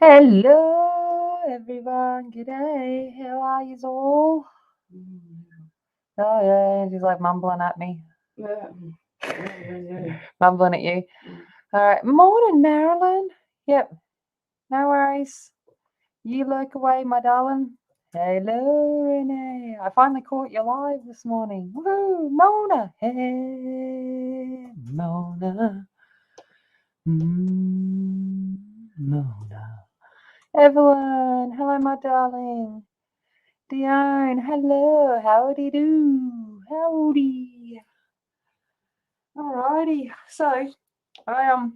Hello, everyone. G'day. How are you all? Oh, yeah. She's like mumbling at me, mumbling at you. All right. Morning, Marilyn. Yep. No worries. You lurk away, my darling. Hello, Renee. I finally caught you live this morning. Woohoo, Mona. Hey, Mona. Mona. Evelyn. Hello, my darling. Dione, hello, howdy do, howdy. Alrighty, so I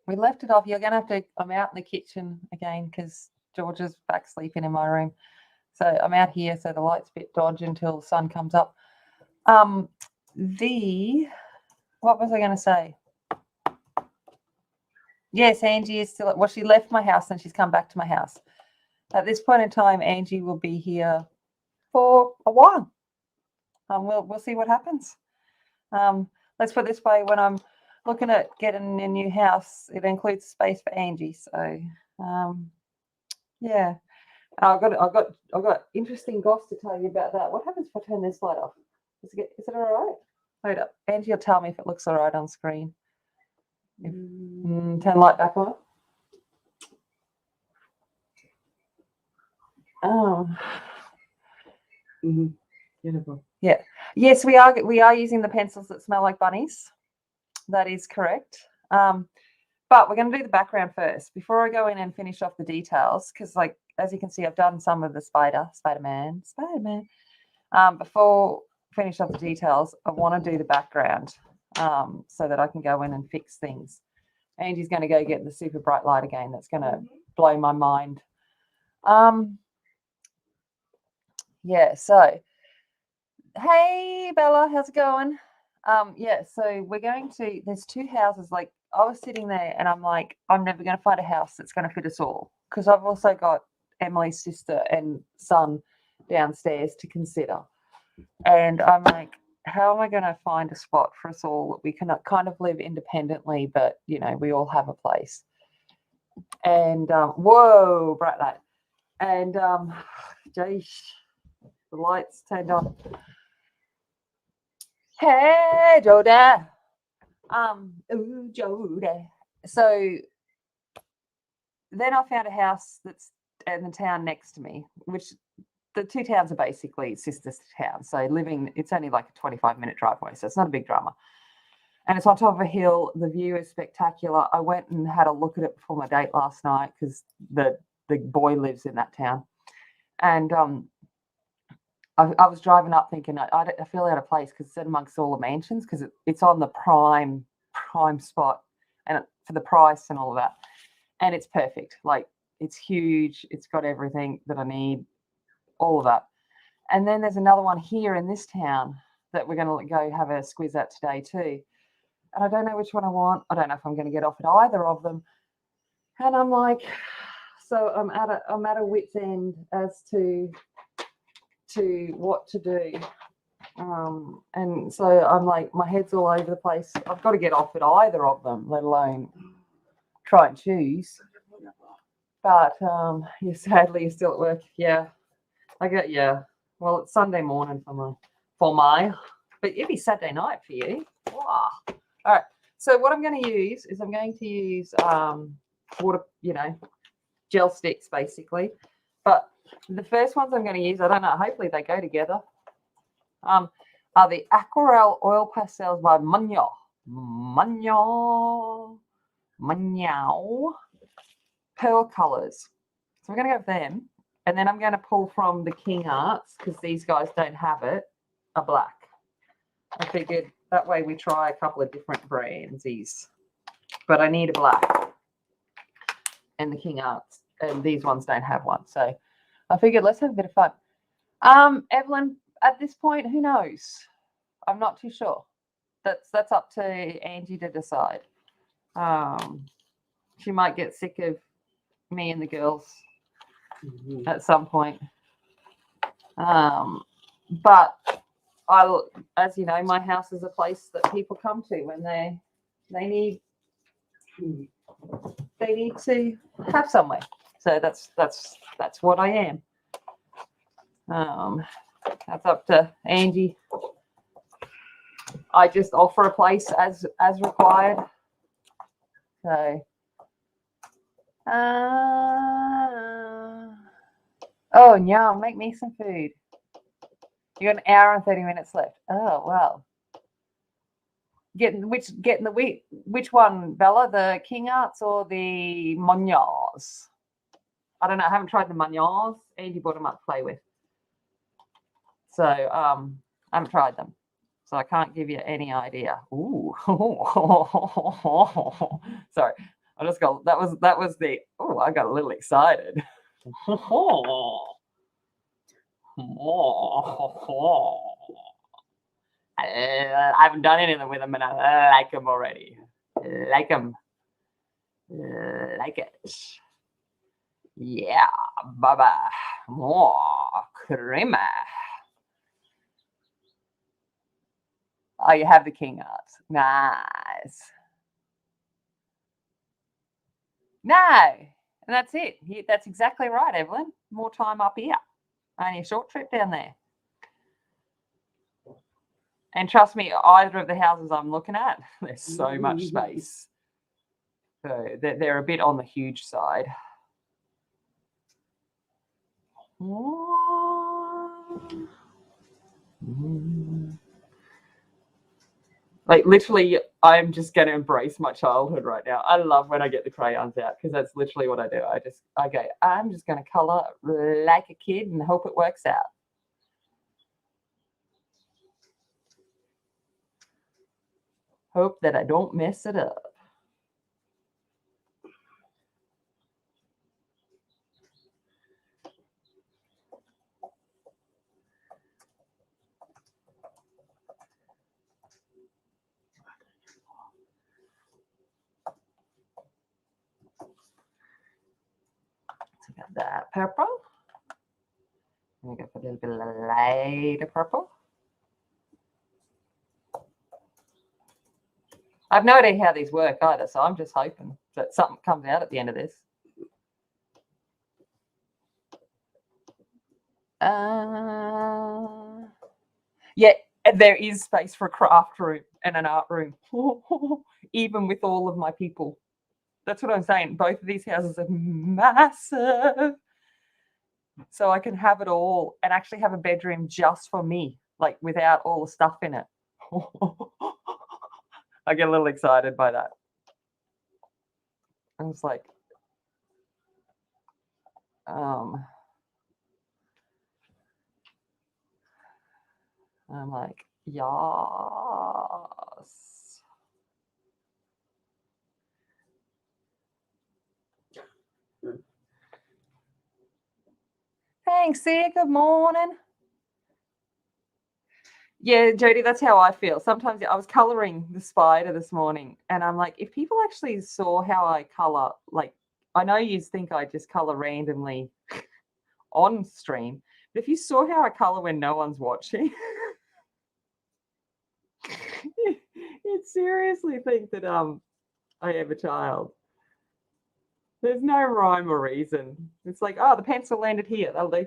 we left it off. You're gonna have to. I'm out in the kitchen again because George is back sleeping in my room. So I'm out here, so the light's a bit dodgy until the sun comes up. The what was I gonna say? Yes, Angie is still. Well, she left my house and she's come back to my house. At this point in time, Angie will be here for a while. We'll see what happens. Let's put it this way: when I'm looking at getting a new house, it includes space for Angie. So, yeah, I've got interesting goss to tell you about that. What happens if I turn this light off? Is it all right? Wait up, Angie will tell me if it looks all right on screen. Turn light back on. Oh. Beautiful. Yeah. Yes, we are using the pencils that smell like bunnies. That is correct. But we're going to do the background first before I go in and finish off the details, because, like, as you can see, I've done some of the Spider-Man. Before finish off the details, I want to do the background so that I can go in and fix things. Angie's going to go get the super bright light again. That's going to blow my mind. Yeah. So, hey Bella, how's it going? Yeah. So we're going to. There's two houses. Like, I was sitting there and I'm like, I'm never going to find a house that's going to fit us all, because I've also got Emily's sister and son downstairs to consider. And I'm like, how am I going to find a spot for us all that we can kind of live independently, but, you know, we all have a place? And, whoa, bright light. And, geez, the lights turned on. Hey, Joda. Ooh, Joda. So then I found a house that's in the town next to me, which the two towns are basically sister towns. So it's only like a 25-minute driveway, so it's not a big drama. And it's on top of a hill. The view is spectacular. I went and had a look at it before my date last night because the boy lives in that town. And I was driving up thinking, I feel out of place because it's amongst all the mansions, because it's on the prime spot, and for the price and all of that. And it's perfect. Like, it's huge. It's got everything that I need, all of that. And then there's another one here in this town that we're going to go have a squiz at today too. And I don't know which one I want. I don't know if I'm going to get offered either of them. And I'm like, so I'm at a wit's end as to what to do. And so I'm like, my head's all over the place. I've got to get offered either of them, let alone try and choose. But yeah, sadly, you're still at work. Yeah, well, it's Sunday morning for my, but it'd be Saturday night for you. Wow. All right. So what I'm going to use is water, gel sticks basically. But the first ones I'm going to use, I don't know, hopefully they go together, are the Aquarelle Oil Pastels by Munyao Pearl Colors. So we're going to go with them. And then I'm going to pull from the King Arts, because these guys don't have it, a black. I figured that way we try a couple of different brands. But I need a black. And the King Arts. And these ones don't have one. So I figured let's have a bit of fun. Evelyn, at this point, who knows? I'm not too sure. That's up to Angie to decide. She might get sick of me and the girls at some point. But as you know, my house is a place that people come to when they need they need to have somewhere. So that's what I am. That's up to Angie. I just offer a place as required. So oh yeah, make me some food. You got an hour and 30 minutes left. Oh well. Getting which one, Bella? The King Arts or the Munoz? I don't know. I haven't tried the Munoz. Andy bought them up to play with. So I haven't tried them. So I can't give you any idea. Ooh. Sorry. I just got that was the I got a little excited. I haven't done anything with them, and I like them already. Like them. Like it. Yeah, baba. More creamer. Oh, you have the King Arts. Nice. No, and that's it. That's exactly right, Evelyn. More time up here. Only a short trip down there. And trust me, either of the houses I'm looking at, there's so much space. So they're a bit on the huge side. Like literally, I'm just going to embrace my childhood right now. I love when I get the crayons out because that's literally what I do. I'm just going to color like a kid and hope it works out. Hope that I don't mess it up. So we got that purple. And we got a little bit of lighter purple. I've no idea how these work either, so I'm just hoping that something comes out at the end of this. Yeah, there is space for a craft room and an art room, even with all of my people. That's what I'm saying. Both of these houses are massive. So I can have it all and actually have a bedroom just for me, like without all the stuff in it. I get a little excited by that. I was like, I'm like, yes. Thanks, Sia. Good morning. Yeah, Jody, that's how I feel. Sometimes I was coloring the spider this morning, and I'm like, if people actually saw how I color, like, I know you think I just color randomly on stream, but if you saw how I color when no one's watching, you'd seriously think that I have a child. There's no rhyme or reason. It's like, oh, the pencil landed here. That'll do.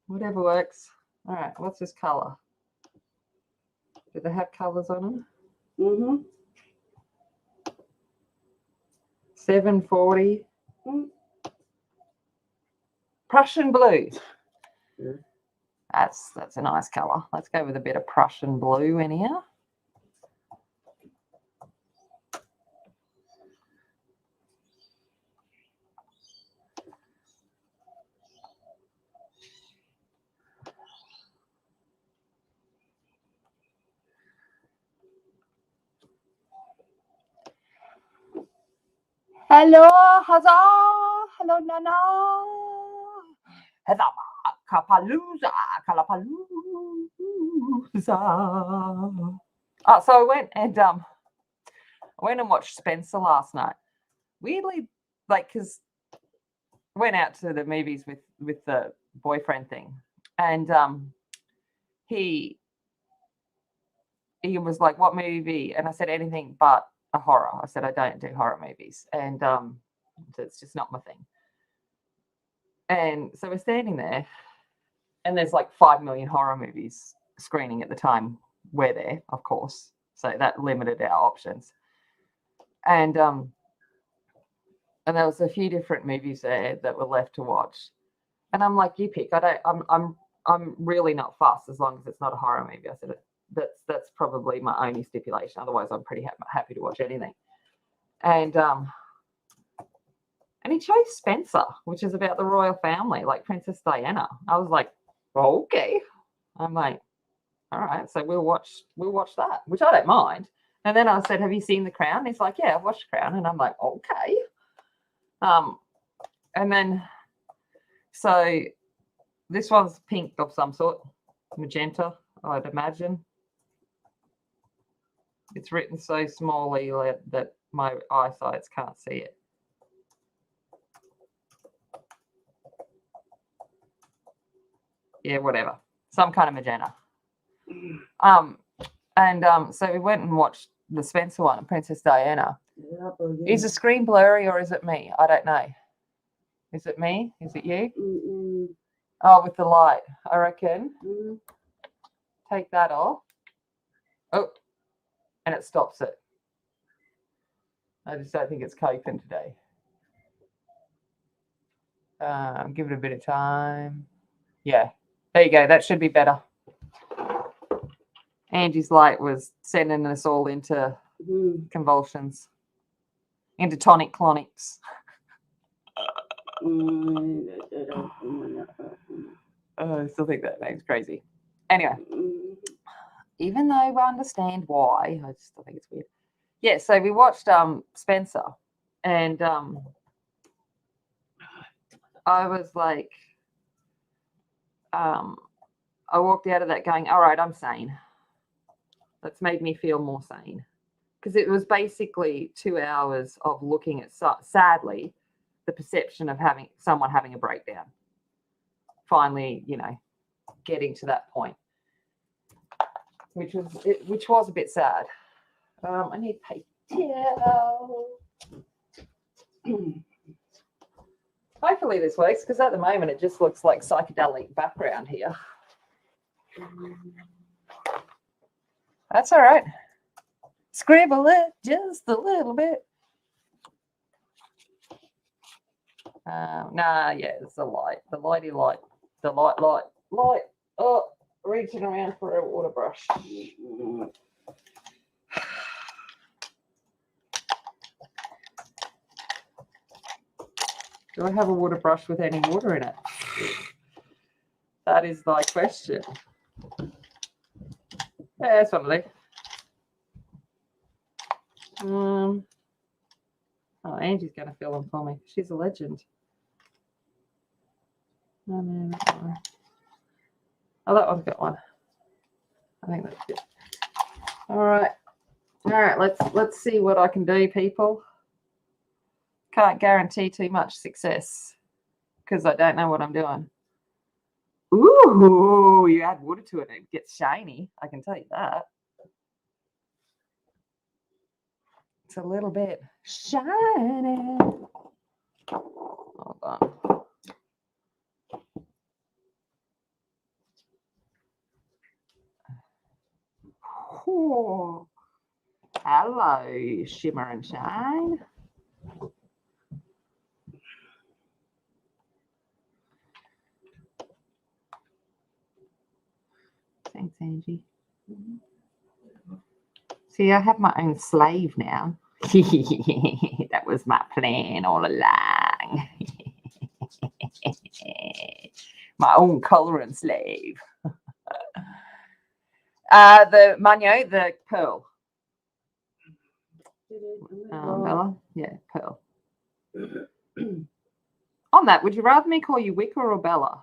Whatever works. All right, what's this color? Do they have colors on them? Mm-hmm. 740. Prussian blue. Yeah. That's a nice color. Let's go with a bit of Prussian blue in here. Hello, huzzah! Hello, Nana! Huzzah! Kapalooza! Kalapalooza! Oh, so I went and watched Spencer last night. Weirdly, like, because I went out to the movies with the boyfriend thing, and he he was like, what movie? And I said, anything but a horror. I said, I don't do horror movies. And it's just not my thing. And so we're standing there, and there's like 5 million horror movies screening at the time we're there, of course. So that limited our options. And there was a few different movies there that were left to watch. And I'm like, you pick. I'm really not fussed as long as it's not a horror movie. I said, that's probably my only stipulation. Otherwise, I'm pretty happy to watch anything. And he chose Spencer, which is about the royal family, like Princess Diana. I was like, well, okay. I'm like, all right, so we'll watch that, which I don't mind. And then I said, have you seen The Crown? He's like, yeah, I've watched The Crown. And I'm like, okay. And then, so this one's pink of some sort, magenta, I'd imagine. It's written so smallly that my eyesight can't see it. Yeah, whatever. Some kind of magenta. So we went and watched the Spencer one, Princess Diana. Is the screen blurry or is it me? I don't know. Is it me? Is it you? Mm-mm. Oh, with the light, I reckon. Mm. Take that off. Oh, and it stops it. I just don't think it's coping today. Give it a bit of time. Yeah, there you go. That should be better. Angie's light was sending us all into convulsions, into tonic-clonics. I still think that name's crazy. Anyway, even though I understand why, I still think it's weird. Yeah, so we watched Spencer, and I was like, I walked out of that going, all right, I'm sane. That's made me feel more sane. Because it was basically 2 hours of looking at, sadly, the perception of someone having a breakdown. Finally, getting to that point, which was a bit sad. I need paper towel. Hopefully this works, because at the moment it just looks like psychedelic background here. That's all right. Scribble it just a little bit. Yeah, it's the light. The lighty light. The light. Oh, reaching around for a water brush. Do I have a water brush with any water in it? That is my question. Yeah, it's one of these. Oh, Angie's going to fill them for me. She's a legend. Oh, no, that one. Oh, that one's got one. I think that's good. All right. Let's see what I can do, people. Can't guarantee too much success because I don't know what I'm doing. Ooh, you add water to it, it gets shiny. I can tell you that. It's a little bit shiny. Hold on. Oh, hello, shimmer and shine. Thanks, Angie. See, I have my own slave now. That was my plan all along. My own colouring slave. The pearl. Bella? Yeah, pearl. On that, would you rather me call you Wicca or Bella?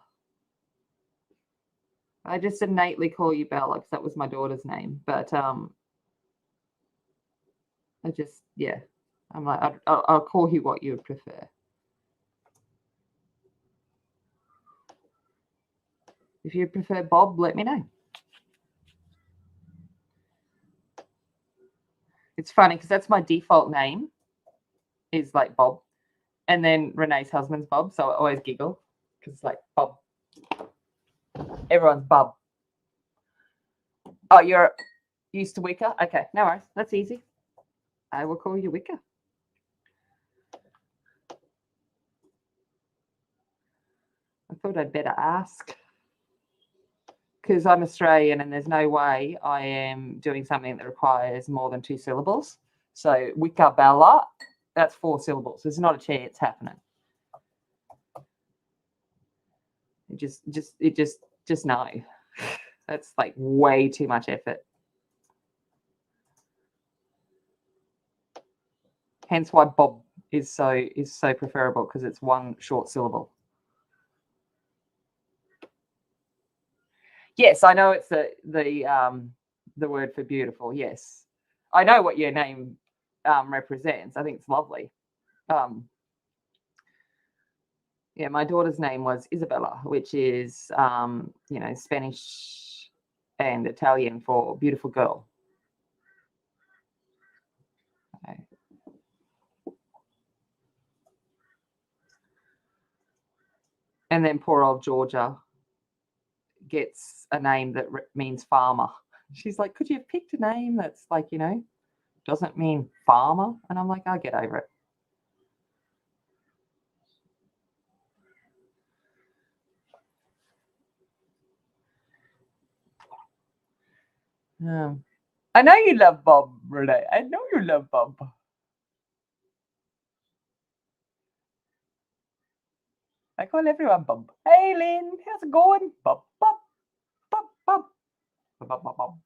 I just innately call you Bella because that was my daughter's name. But I'm like, I'll call you what you would prefer. If you prefer Bob, let me know. It's funny because that's my default name is like Bob. And then Renee's husband's Bob. So I always giggle because it's like Bob. Everyone's Bob. Oh, you're used to Wicca? Okay, no worries. That's easy. I will call you Wicca. I thought I'd better ask because I'm Australian and there's no way I am doing something that requires more than 2 syllables. So Wicca Bella, that's 4 syllables. There's not a chance happening. Just no. That's like way too much effort. Hence why Bob is so preferable because it's 1 short syllable. Yes, I know it's the word for beautiful. Yes, I know what your name represents. I think it's lovely. Yeah, my daughter's name was Isabella, which is Spanish and Italian for beautiful girl. Okay. And then poor old Georgia gets a name that means farmer. She's like, could you have picked a name that's like, doesn't mean farmer? And I'm like, I'll get over it. I know you love Bob, Renee. I know you love Bob. I call everyone Bob. Hey, Lynn, how's it going? Bob, Bob, Bob, Bob, Bob, Bob, Bob, Bob.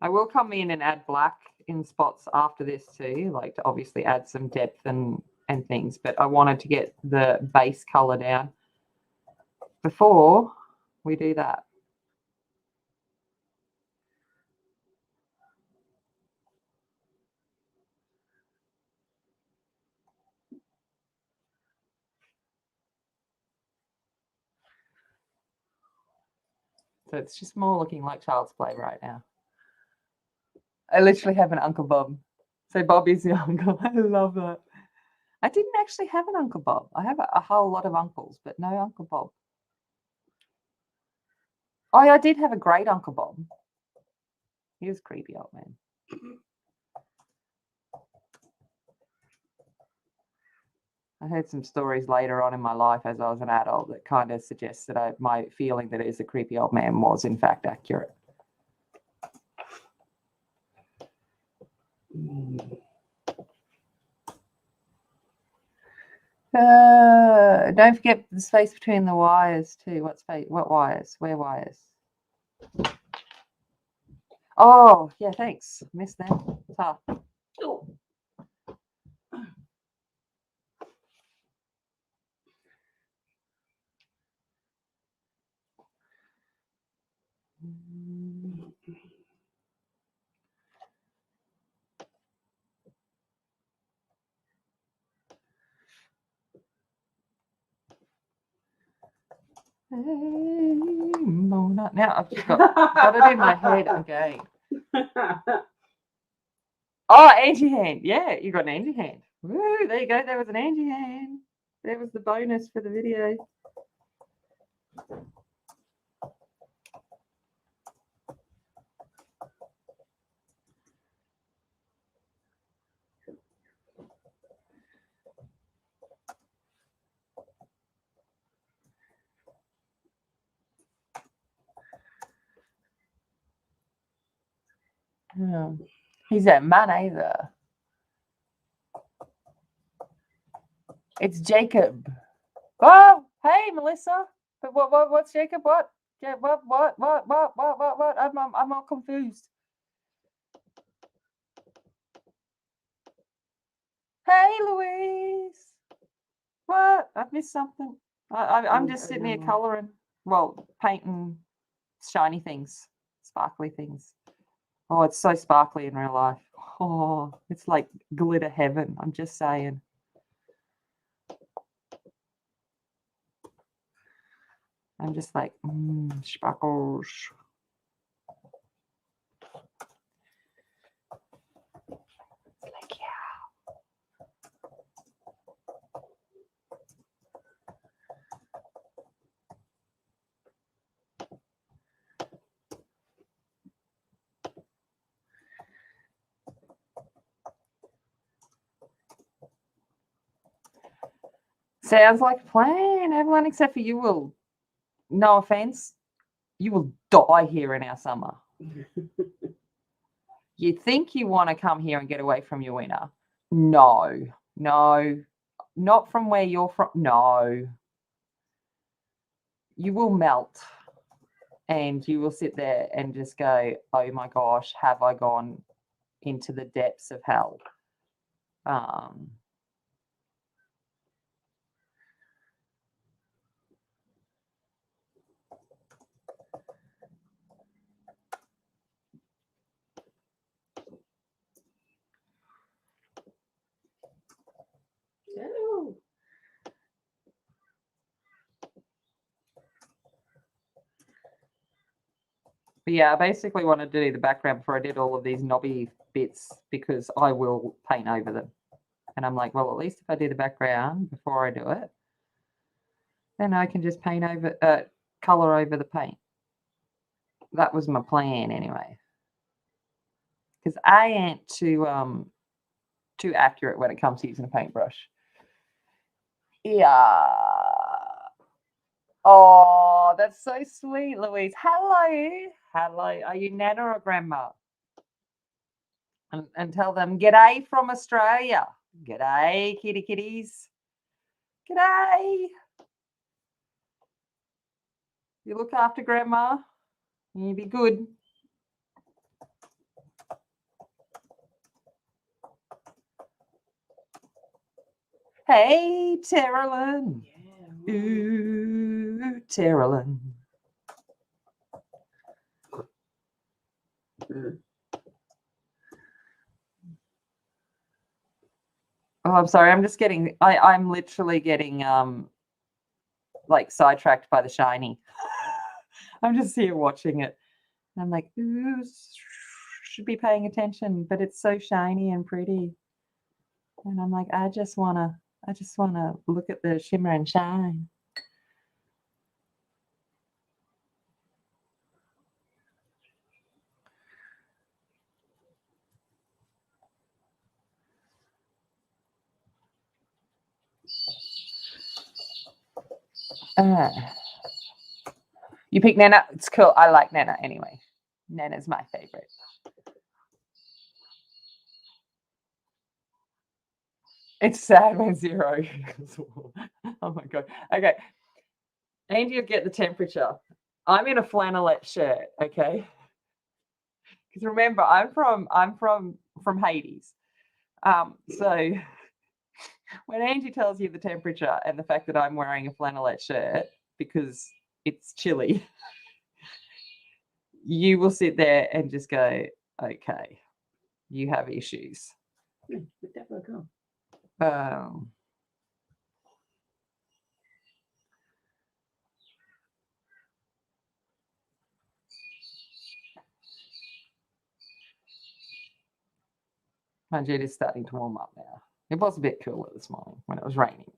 I will come in and add black in spots after this too, like to obviously add some depth and things, but I wanted to get the base color down before we do that. So it's just more looking like child's play right now. I literally have an Uncle Bob. So Bob is your uncle. I love that. I didn't actually have an Uncle Bob. I have a whole lot of uncles, but no Uncle Bob. Oh, I did have a great Uncle Bob. He was creepy old man. I heard some stories later on in my life as I was an adult that kind of suggests that my feeling that it is a creepy old man was in fact accurate. Don't forget the space between the wires too. What space? What wires? Where wires? Oh, yeah, thanks. Missed them. Oh. Now I've just got it in my head again. Oh, Angie hand. Yeah, you got an Angie hand. Woo, there you go. There was an Angie hand. There was the bonus for the video. Oh, he's a man either. It's Jacob. Oh, hey, Melissa. But what's Jacob? What? Yeah, what? I'm all confused. Hey, Louise. What? I've missed something. I'm just sitting here colouring. Well, painting shiny things, sparkly things. Oh, it's so sparkly in real life. Oh, it's like glitter heaven. I'm just saying. I'm just like, sparkles. Like, yeah. Sounds like a plan. Everyone except for you will, no offense, you will die here in our summer. You think you want to come here and get away from your winter? No, not from where you're from. No, you will melt and you will sit there and just go, oh my gosh, have I gone into the depths of hell? Hello. But yeah, I basically wanted to do the background before I did all of these knobby bits because I will paint over them. And I'm like, well, at least if I do the background before I do it, then I can just paint over, color over the paint. That was my plan anyway. Because I ain't too accurate when it comes to using a paintbrush. Yeah. Oh, that's so sweet, Louise. Hello. Hello. Are you Nana or Grandma? And tell them, g'day from Australia. G'day, kitty kitties. G'day. You look after Grandma. You be good. Hey, Terrelyn. Yeah. Ooh, Terrelyn. Oh, I'm sorry. I'm just getting. I'm literally getting like sidetracked by the shiny. I'm just here watching it. I'm like, ooh, should be paying attention, but it's so shiny and pretty. And I'm like, I just wanna look at the shimmer and shine. You pick Nana. It's cool. I like Nana anyway. Nana's my favorite. It's sad when zero. Oh my god. Okay. Andy will get the temperature. I'm in a flannelette shirt, okay? Because remember, I'm from Hades. So when Angie tells you the temperature and the fact that I'm wearing a flannelette shirt because it's chilly, you will sit there and just go, okay, you have issues. My jet is starting to warm up now. It was a bit cooler this morning when it was raining.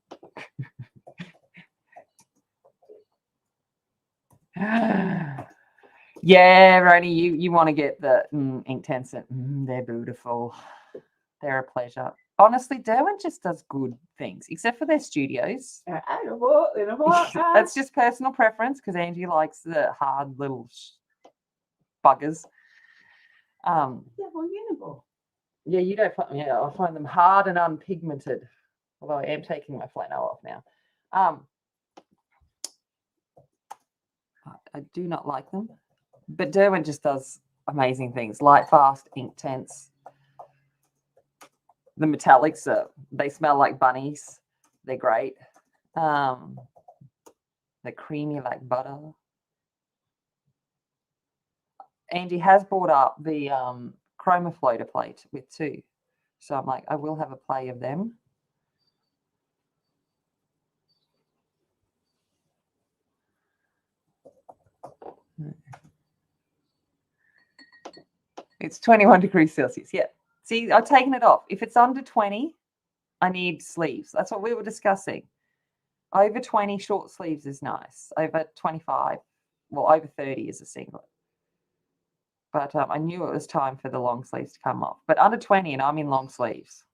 Yeah, Roni, you want to get the Inktense. They're beautiful. They're a pleasure. Honestly, Derwent just does good things, except for their studios. That's just personal preference because Angie likes the hard little buggers. Yeah, you don't find. Yeah, I find them hard and unpigmented. Although I am taking my flannel off now. I do not like them, but Derwent just does amazing things. Light fast, Inktense. The metallics they smell like bunnies. They're great. They're creamy like butter. Angie has brought up the chroma floater plate with 2. So I'm like, I will have a play of them. It's 21 degrees Celsius. Yeah. See, I've taken it off. If it's under 20, I need sleeves. That's what we were discussing. Over 20 short sleeves is nice. Over 25, well, over 30 is a singlet. But I knew it was time for the long sleeves to come off. But under 20 and I'm in long sleeves.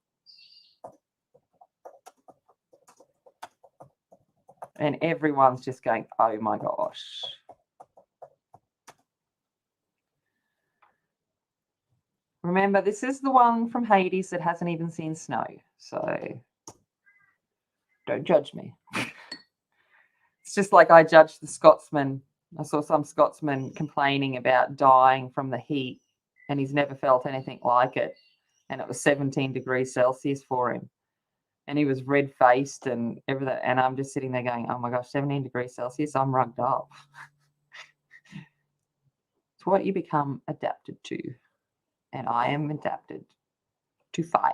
And everyone's just going, oh my gosh. Remember, this is the one from Hades that hasn't even seen snow. So don't judge me. It's just like I judged the Scotsman. I saw some Scotsman complaining about dying from the heat, and he's never felt anything like it. And it was 17 degrees Celsius for him. And he was red-faced and everything. And I'm just sitting there going, oh my gosh, 17 degrees Celsius, I'm rugged up. It's what you become adapted to. And I am adapted to fire.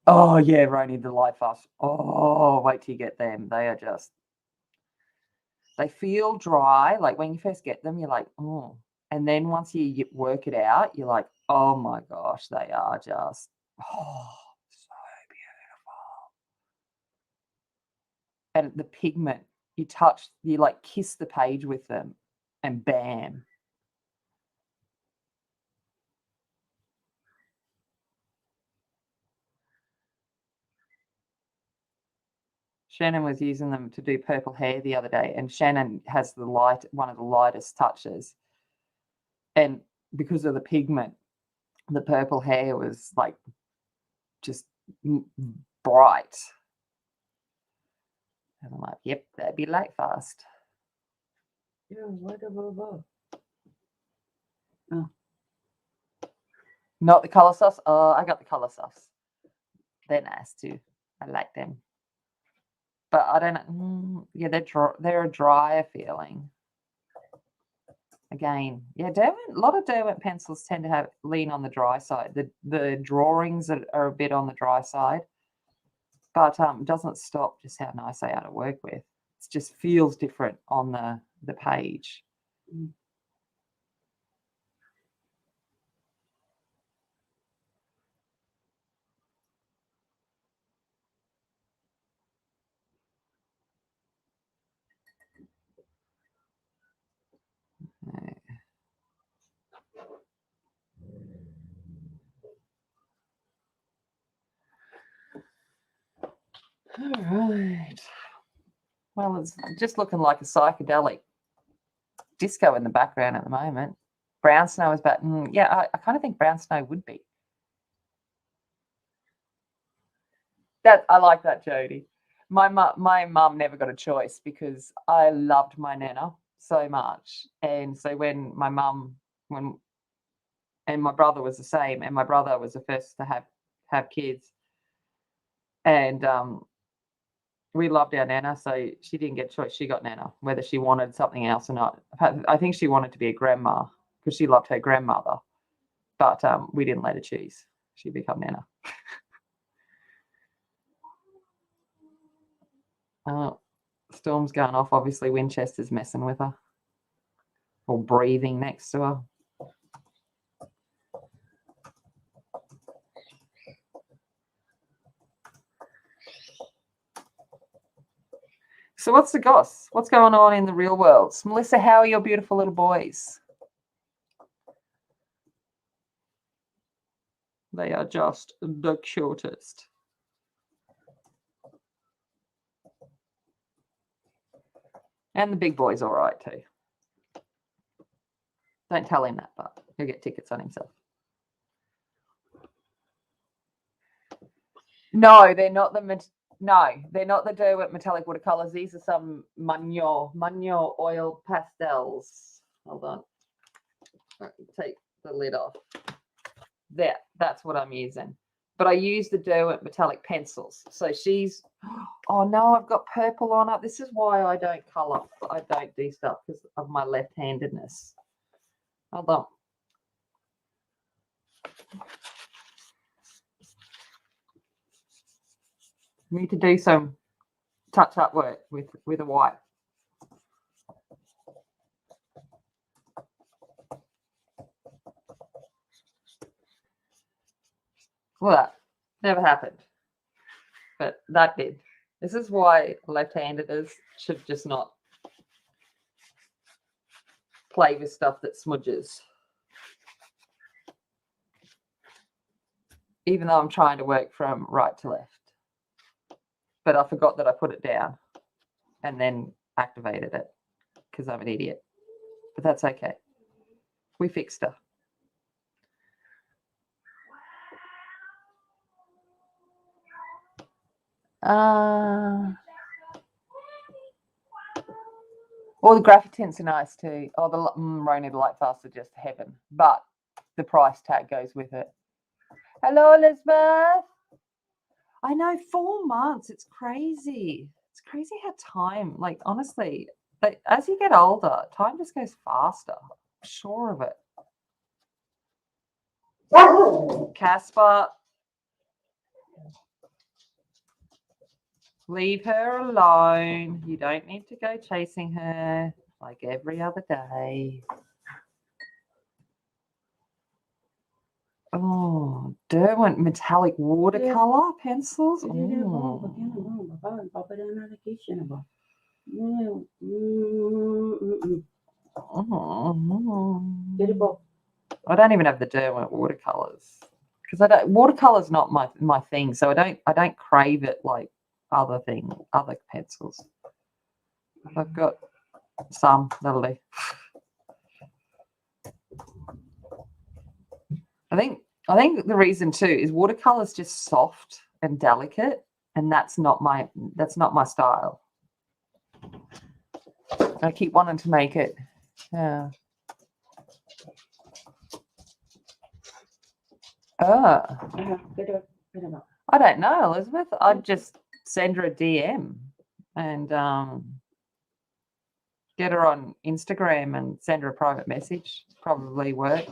Oh, yeah, Roni, the light fast. Oh, wait till you get them. They are just, they feel dry. Like when you first get them, you're like, oh. And then once you work it out, you're like, oh my gosh, they are just, oh, so beautiful. And the pigment, you touch, you like kiss the page with them and bam. Shannon was using them to do purple hair the other day, and Shannon has the light, one of the lightest touches. And because of the pigment, the purple hair was like just bright. And I'm like, yep, that'd be light fast. Yeah, oh. Not the colour sauce. Oh, I got the colour sauce. They're nice too. I like them. But I don't know. Yeah, they're a drier feeling. Again, yeah, Derwent, a lot of Derwent pencils tend to have lean on the dry side. The drawings are a bit on the dry side, but doesn't stop just how nice they are to work with. It just feels different on the page. All right. Well, it's just looking like a psychedelic disco in the background at the moment. Brown snow is back. Yeah, I kind of think brown snow would be. That I like that, Jody. My mum never got a choice because I loved my nana so much, and so when and my brother was the same, and my brother was the first to have kids, and we loved our nana, so she didn't get a choice. She got nana, whether she wanted something else or not. I think she wanted to be a grandma because she loved her grandmother, but we didn't let her choose. She became nana. Storm's going off. Obviously, Winchester's messing with her or breathing next to her. So what's the goss? What's going on in the real world? Melissa, how are your beautiful little boys? They are just the cutest. And the big boy's all right too. Don't tell him that, but he'll get tickets on himself. No, they're not the No, they're not the Derwent metallic watercolors. These are some Munyo oil pastels. Hold on. Take the lid off. There, that's what I'm using. But I use the Derwent metallic pencils. So she's, oh no, I've got purple on it. This is why I don't colour. I don't do stuff because of my left-handedness. Hold on. Need to do some touch-up work with a white. Well, that never happened, but that did. This is why left-handeders should just not play with stuff that smudges. Even though I'm trying to work from right to left. But I forgot that I put it down and then activated it because I'm an idiot. But that's okay. We fixed her. All the graphic tints are nice too. Oh, the Roni, the Light Fast are just heaven. But the price tag goes with it. Hello, Elizabeth. I know, 4 months. It's crazy. It's crazy how time, like, honestly, like, as you get older, time just goes faster. I'm sure of it. Casper, leave her alone. You don't need to go chasing her like every other day. Oh, Derwent metallic watercolor pencils. Oh. I don't even have the Derwent watercolors because watercolor's not my thing, so I don't crave it like other pencils. I've got some that'll do. I think the reason too is watercolor's just soft and delicate, and that's not my style. I keep wanting to make it. Yeah. I don't know, Elizabeth. I'd just send her a DM and get her on Instagram and send her a private message. Probably work.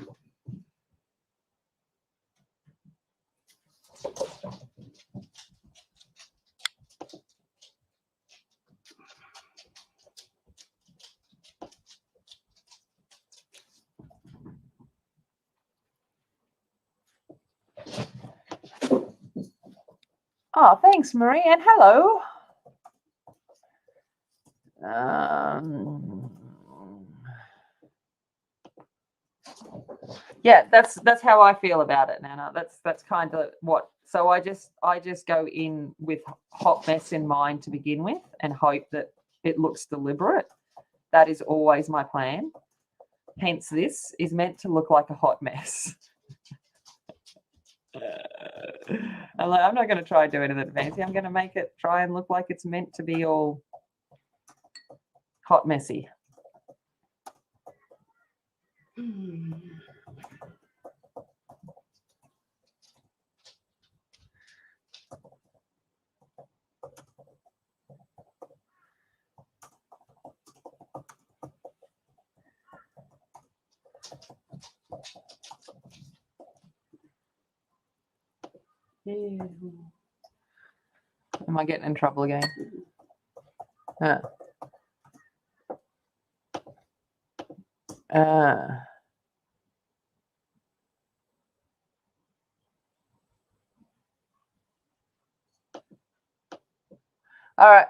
Oh, thanks, Marie, and hello. Yeah, that's how I feel about it, Nana. That's kind of what. So I just go in with hot mess in mind to begin with, and hope that it looks deliberate. That is always my plan. Hence, this is meant to look like a hot mess. I'm not going to try and do anything fancy. I'm going to make it try and look like it's meant to be all hot messy. Am I getting in trouble again? All right.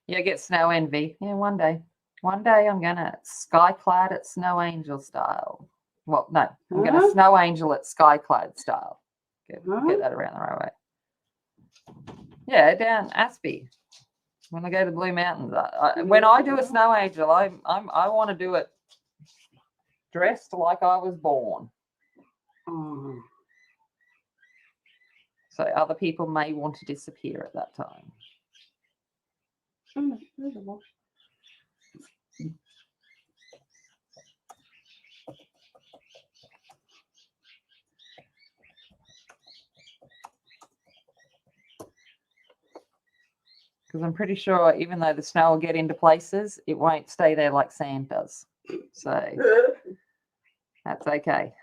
Yeah, get snow envy. Yeah, one day. One day I'm going to skyclad at Snow Angel style. Well, no, I'm going to Snow Angel at skyclad style. Get that around the right way. Yeah, down Aspie. When I go to Blue Mountains, when I do a Snow Angel, I want to do it dressed like I was born. So other people may want to disappear at that time. Because I'm pretty sure even though the snow will get into places, it won't stay there like sand does. So that's okay.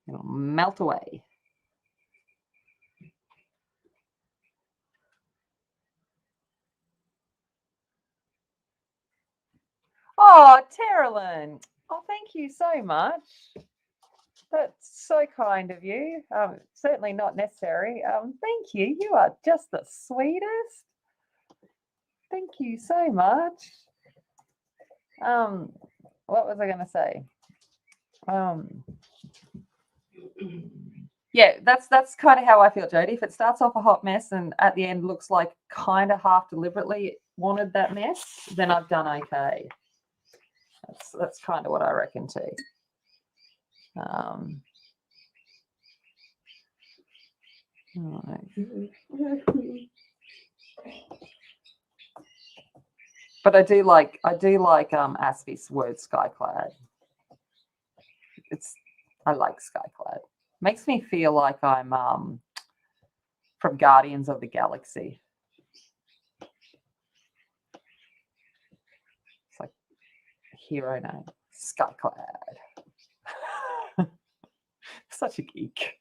It'll melt away. Oh, Terrelyn. Oh, thank you so much. That's so kind of you. Certainly not necessary. Thank you. You are just the sweetest. Thank you so much. What was I going to say? Yeah, that's kind of how I feel, Jodie. If it starts off a hot mess and at the end looks like kind of half deliberately wanted that mess, then I've done okay. That's kind of what I reckon too. But I do like Aspie's word skyclad. I like skyclad. Makes me feel like I'm from Guardians of the Galaxy. It's like a hero name, skyclad. Such a geek.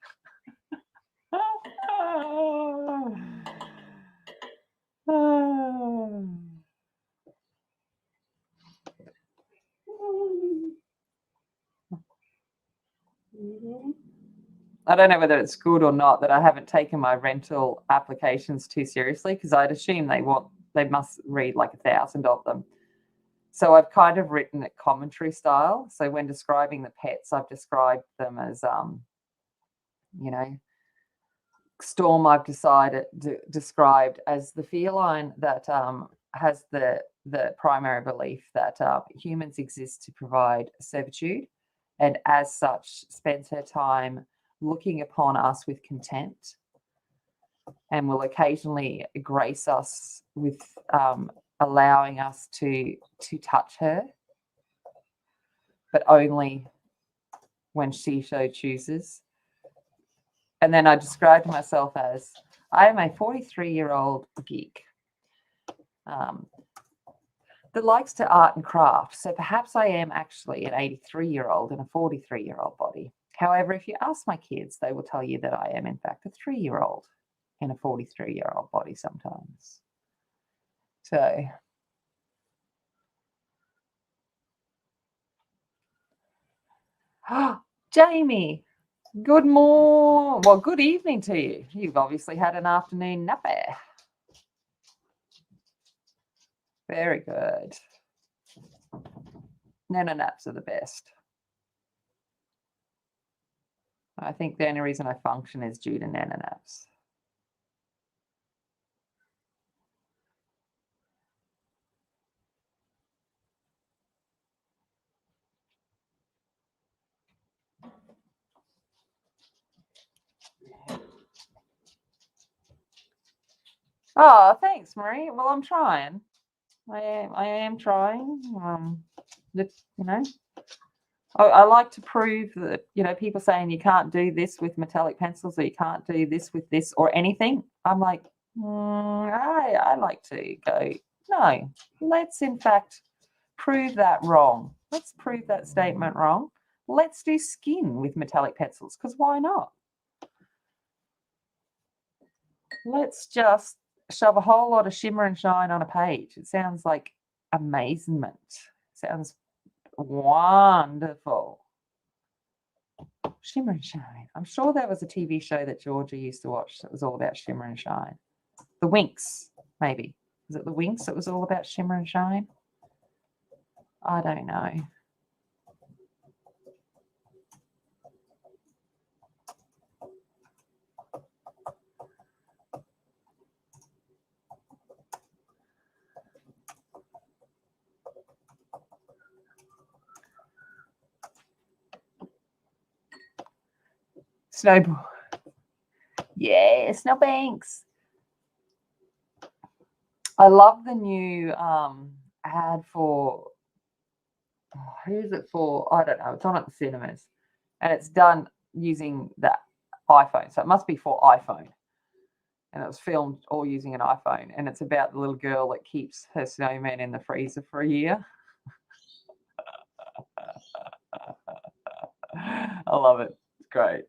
I don't know whether it's good or not that I haven't taken my rental applications too seriously, because I'd assume they must read like 1,000 of them. So I've kind of written it commentary style. So when describing the pets, I've described them as, Storm I've described as the feline that has the primary belief that humans exist to provide servitude, and as such spends her time looking upon us with contempt, and will occasionally grace us with allowing us to touch her, but only when she so chooses. And then I described myself as, I am a 43-year-old geek that likes to art and craft. So perhaps I am actually an 83-year-old in a 43-year-old body. However, if you ask my kids, they will tell you that I am in fact a 3-year-old in a 43-year-old body sometimes. So Jamie, good morning. Well, good evening to you. You've obviously had an afternoon nappy. Very good. Nana naps are the best. I think the only reason I function is due to nana naps. Oh, thanks, Marie. Well, I'm trying. I am trying. I like to prove that, people saying you can't do this with metallic pencils, or you can't do this with this or anything. I'm like, I like to go, no, let's in fact prove that wrong. Let's prove that statement wrong. Let's do skin with metallic pencils, because why not? Let's just shove a whole lot of shimmer and shine on a page. It sounds like amazement. Sounds wonderful. Shimmer and shine. I'm sure there was a TV show that Georgia used to watch that was all about shimmer and shine. The Winx, maybe. Was it The Winx that was all about shimmer and shine? I don't know. Snowball. Yeah, Snowbanks. I love the new ad for, who is it for? I don't know. It's on at the cinemas, and it's done using that iPhone. So it must be for iPhone. And it was filmed all using an iPhone. And it's about the little girl that keeps her snowman in the freezer for a year. I love it. It's great.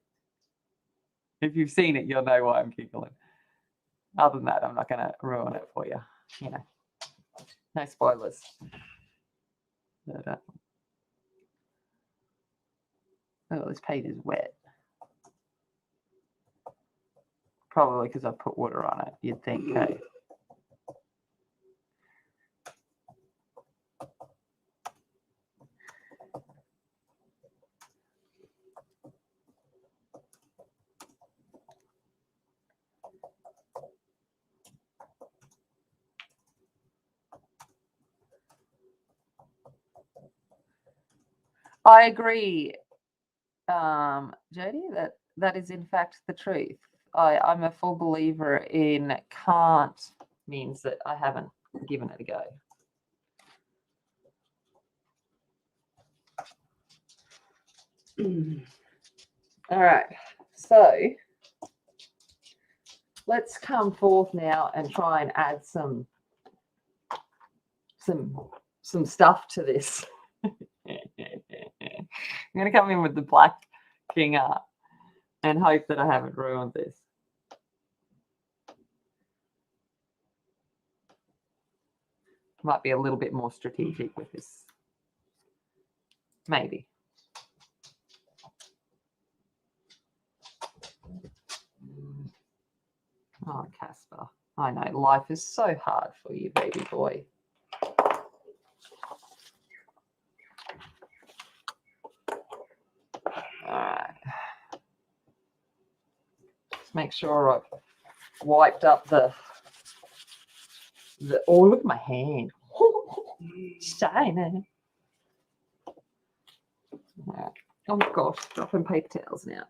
If you've seen it, you'll know why I'm giggling. Other than that, I'm not going to ruin it for you. You know, no spoilers. But, oh, this page is wet. Probably because I put water on it, you'd think, hey. I agree, Jody, that is in fact the truth. I'm a full believer in can't means that I haven't given it a go. All right, so let's come forth now and try and add some stuff to this. I'm going to come in with the black king art and hope that I haven't ruined this. Might be a little bit more strategic with this. Maybe. Oh, Casper. I know life is so hard for you, baby boy. All right. Just make sure I've wiped up the oh, look at my hand. Shiny. Right. Oh gosh, dropping paper towels now.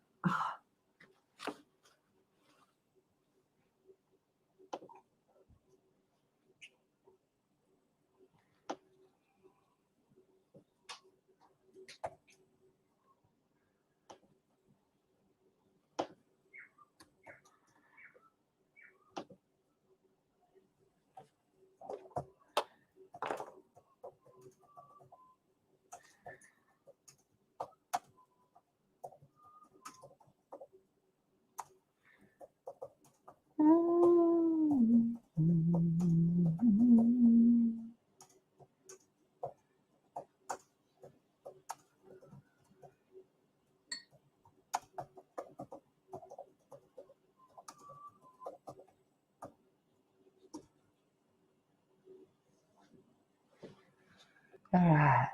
All right.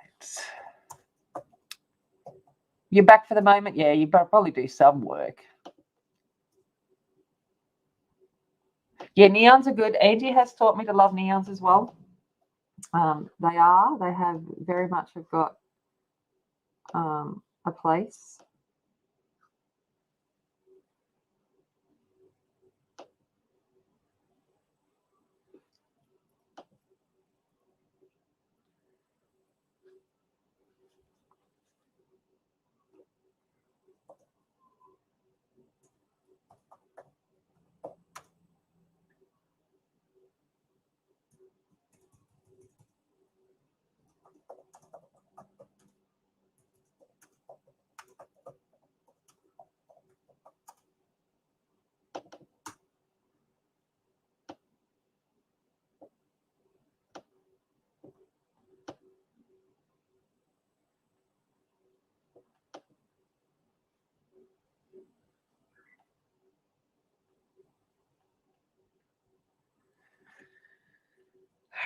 You're back for the moment? Yeah, you probably do some work. Yeah, neons are good. Angie has taught me to love neons as well. They have very much have got a place.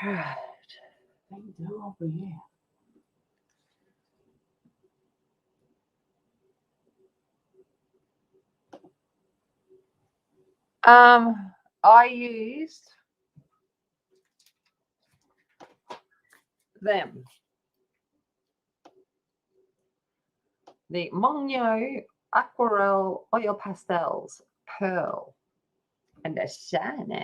All right. What do you do over here? I used them. The Monyo aquarelle oil pastels, pearl, and a shiny.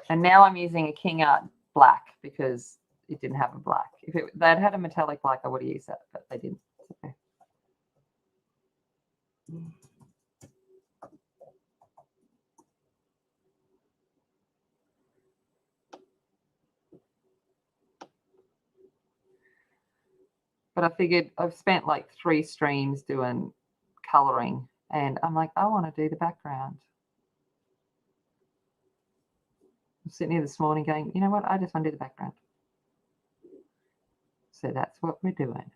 And now I'm using a King Art black because it didn't have a black. If they'd had a metallic black, I would have used that, but they didn't. Okay. But I figured I've spent like 3 streams doing colouring, and I'm like, I want to do the background. I'm sitting here this morning going, you know what? I just want to do the background. So that's what we're doing.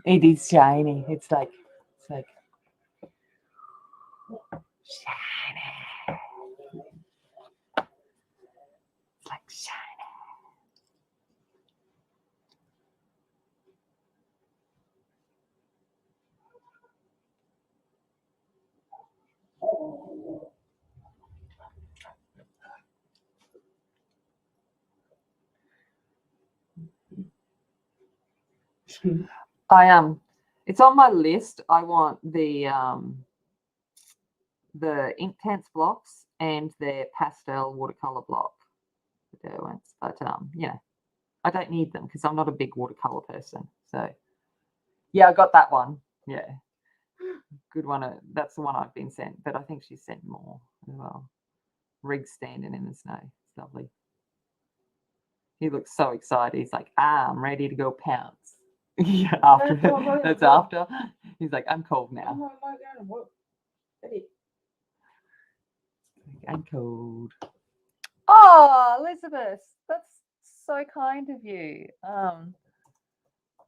It is shiny. It's like shiny. It's like shiny. It's on my list. I want the Inktense blocks and their pastel watercolor block. But you know, I don't need them because I'm not a big watercolor person. So yeah, I got that one. Yeah, good one. That's the one I've been sent, but I think she's sent more as well. Rig standing in the snow. It's lovely. He looks so excited. He's like, I'm ready to go pounce. Yeah, after that's after. He's like, I'm cold now. I'm cold. Oh, Elizabeth, that's so kind of you.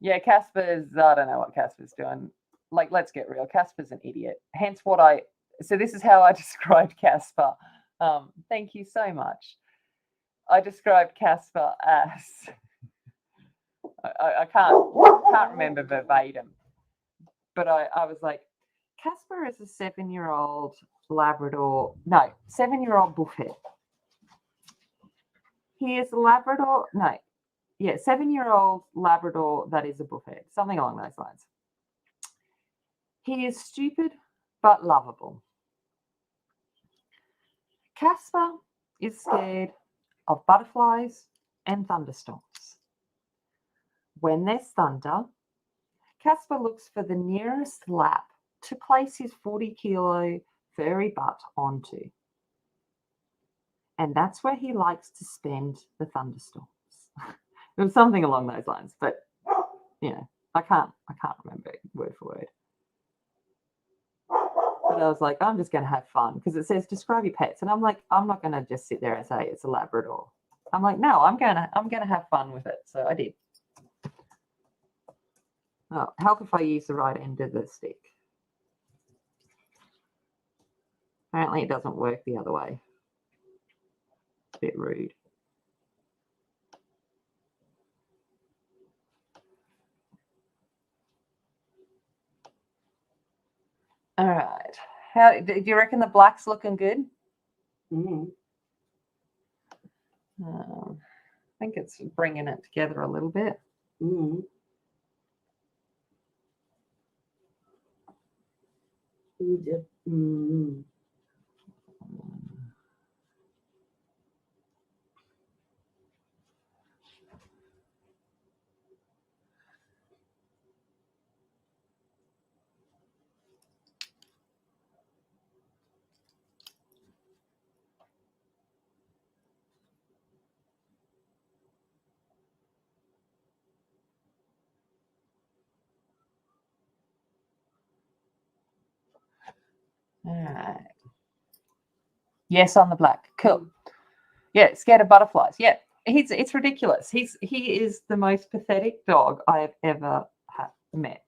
Yeah, Casper's, I don't know what Casper's doing. Like, let's get real. Casper's an idiot. Hence so this is how I described Casper. Thank you so much. I described Casper as, I can't remember verbatim, but I was like, Casper is a 7-year-old Labrador, no, 7-year-old bullhead. He is a Labrador, no, yeah, 7-year-old Labrador that is a bullhead, something along those lines. He is stupid but lovable. Casper is scared of butterflies and thunderstorms. When there's thunder, Casper looks for the nearest lap to place his 40-kilo furry butt onto. And that's where he likes to spend the thunderstorms. It was something along those lines, but you know, I can't remember it word for word. But I was like, I'm just going to have fun because it says describe your pets, and I'm like, I'm not going to just sit there and say it's a Labrador. I'm like, no, I'm gonna have fun with it. So I did. Oh, help if I use the right end of the stick. Apparently, it doesn't work the other way. A bit rude. All right. How do you reckon the black's looking good? Mm-hmm. I think it's bringing it together a little bit. Mm-hmm. Mm-hmm. All right. Yes, on the black. Cool. Yeah, scared of butterflies. Yeah, it's ridiculous. He is the most pathetic dog I have ever met.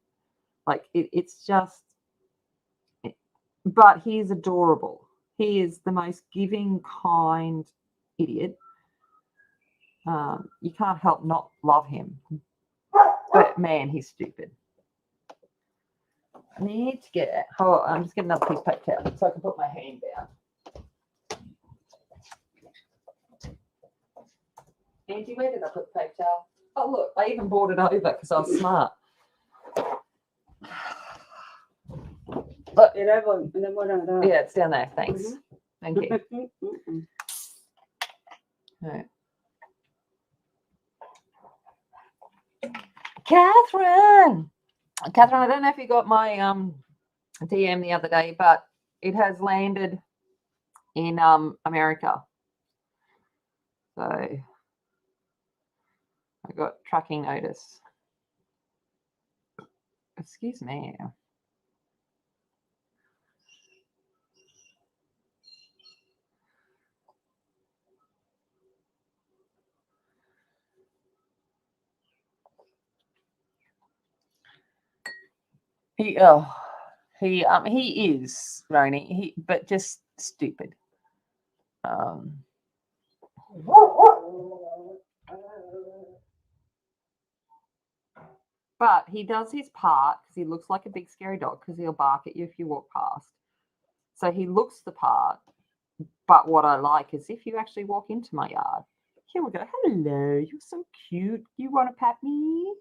Like it's just but he's adorable. He is the most giving, kind idiot. You can't help not love him. But man, he's stupid. I need to get. Oh, I'm just getting another piece of paper towel so I can put my hand down. Angie, where did I put the paper towel? Oh, look, I even brought it over because I was smart. Look. Yeah, it's down there. Thanks. Thank you. Right. Catherine, I don't know if you got my DM the other day, but it has landed in America. So I got tracking notice. Excuse me. He is Roni, but just stupid. But he does his part because he looks like a big scary dog because he'll bark at you if you walk past. So he looks the part. But what I like is if you actually walk into my yard, he will go, hello, you're so cute. You want to pat me?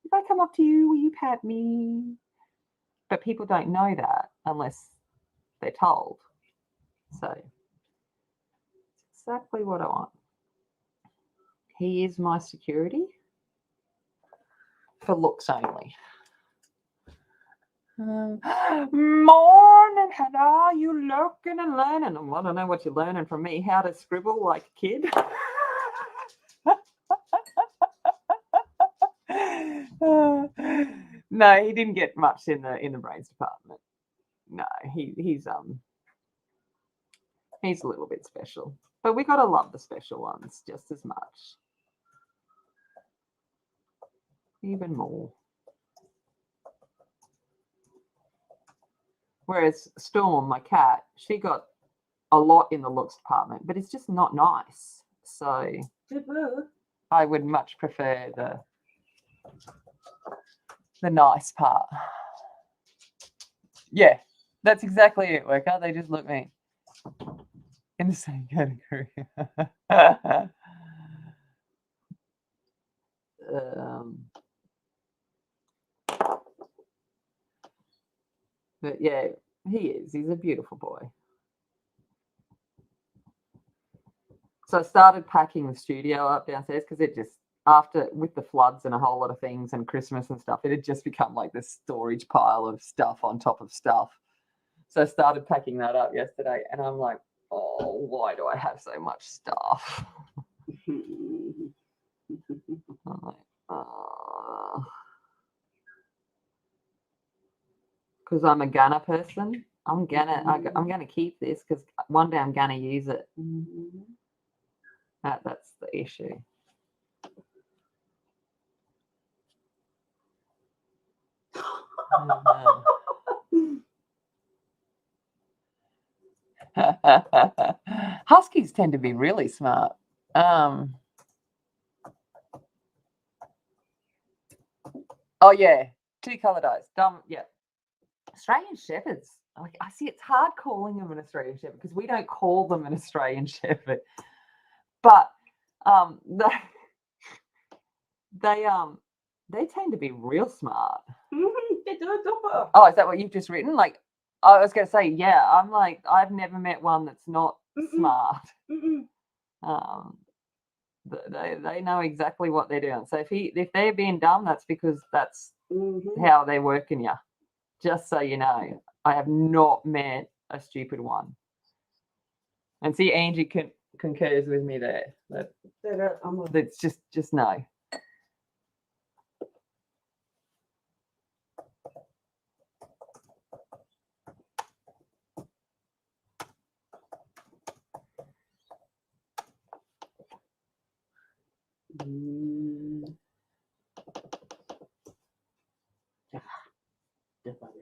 If I come up to you, will you pat me? But people don't know that unless they're told. So it's exactly what I want. He is my security for looks only. Morning, how are you looking and learning? I don't know what you're learning from me. How to scribble like a kid. No, he didn't get much in the brains department. No, he's a little bit special, but we gotta love the special ones just as much, even more. Whereas Storm, my cat, she got a lot in the looks department, but it's just not nice. So I would much prefer the nice part. Yeah, that's exactly it, Worker. They just look me in the same category. But yeah, he is. He's a beautiful boy. So I started packing the studio up downstairs because it just, after with the floods and a whole lot of things and Christmas and stuff, it had just become like this storage pile of stuff on top of stuff. So I started packing that up yesterday and I'm like, oh, why do I have so much stuff? I'm like, oh. Because I'm a gunner person. I'm gonna keep this because one day I'm gonna use it. That's the issue. Huskies tend to be really smart. Oh yeah, 2 colored eyes. Dumb. Yeah. Australian Shepherds. Like, I see it's hard calling them an Australian Shepherd because we don't call them an Australian Shepherd. But they tend to be real smart. Oh, is that what you've just written? Like, I was going to say, yeah. I'm like, I've never met one that's not smart. They know exactly what they're doing. So if they're being dumb, that's because that's how they're working you. Just so you know, I have not met a stupid one. And see, Angie concurs with me there. That's just no.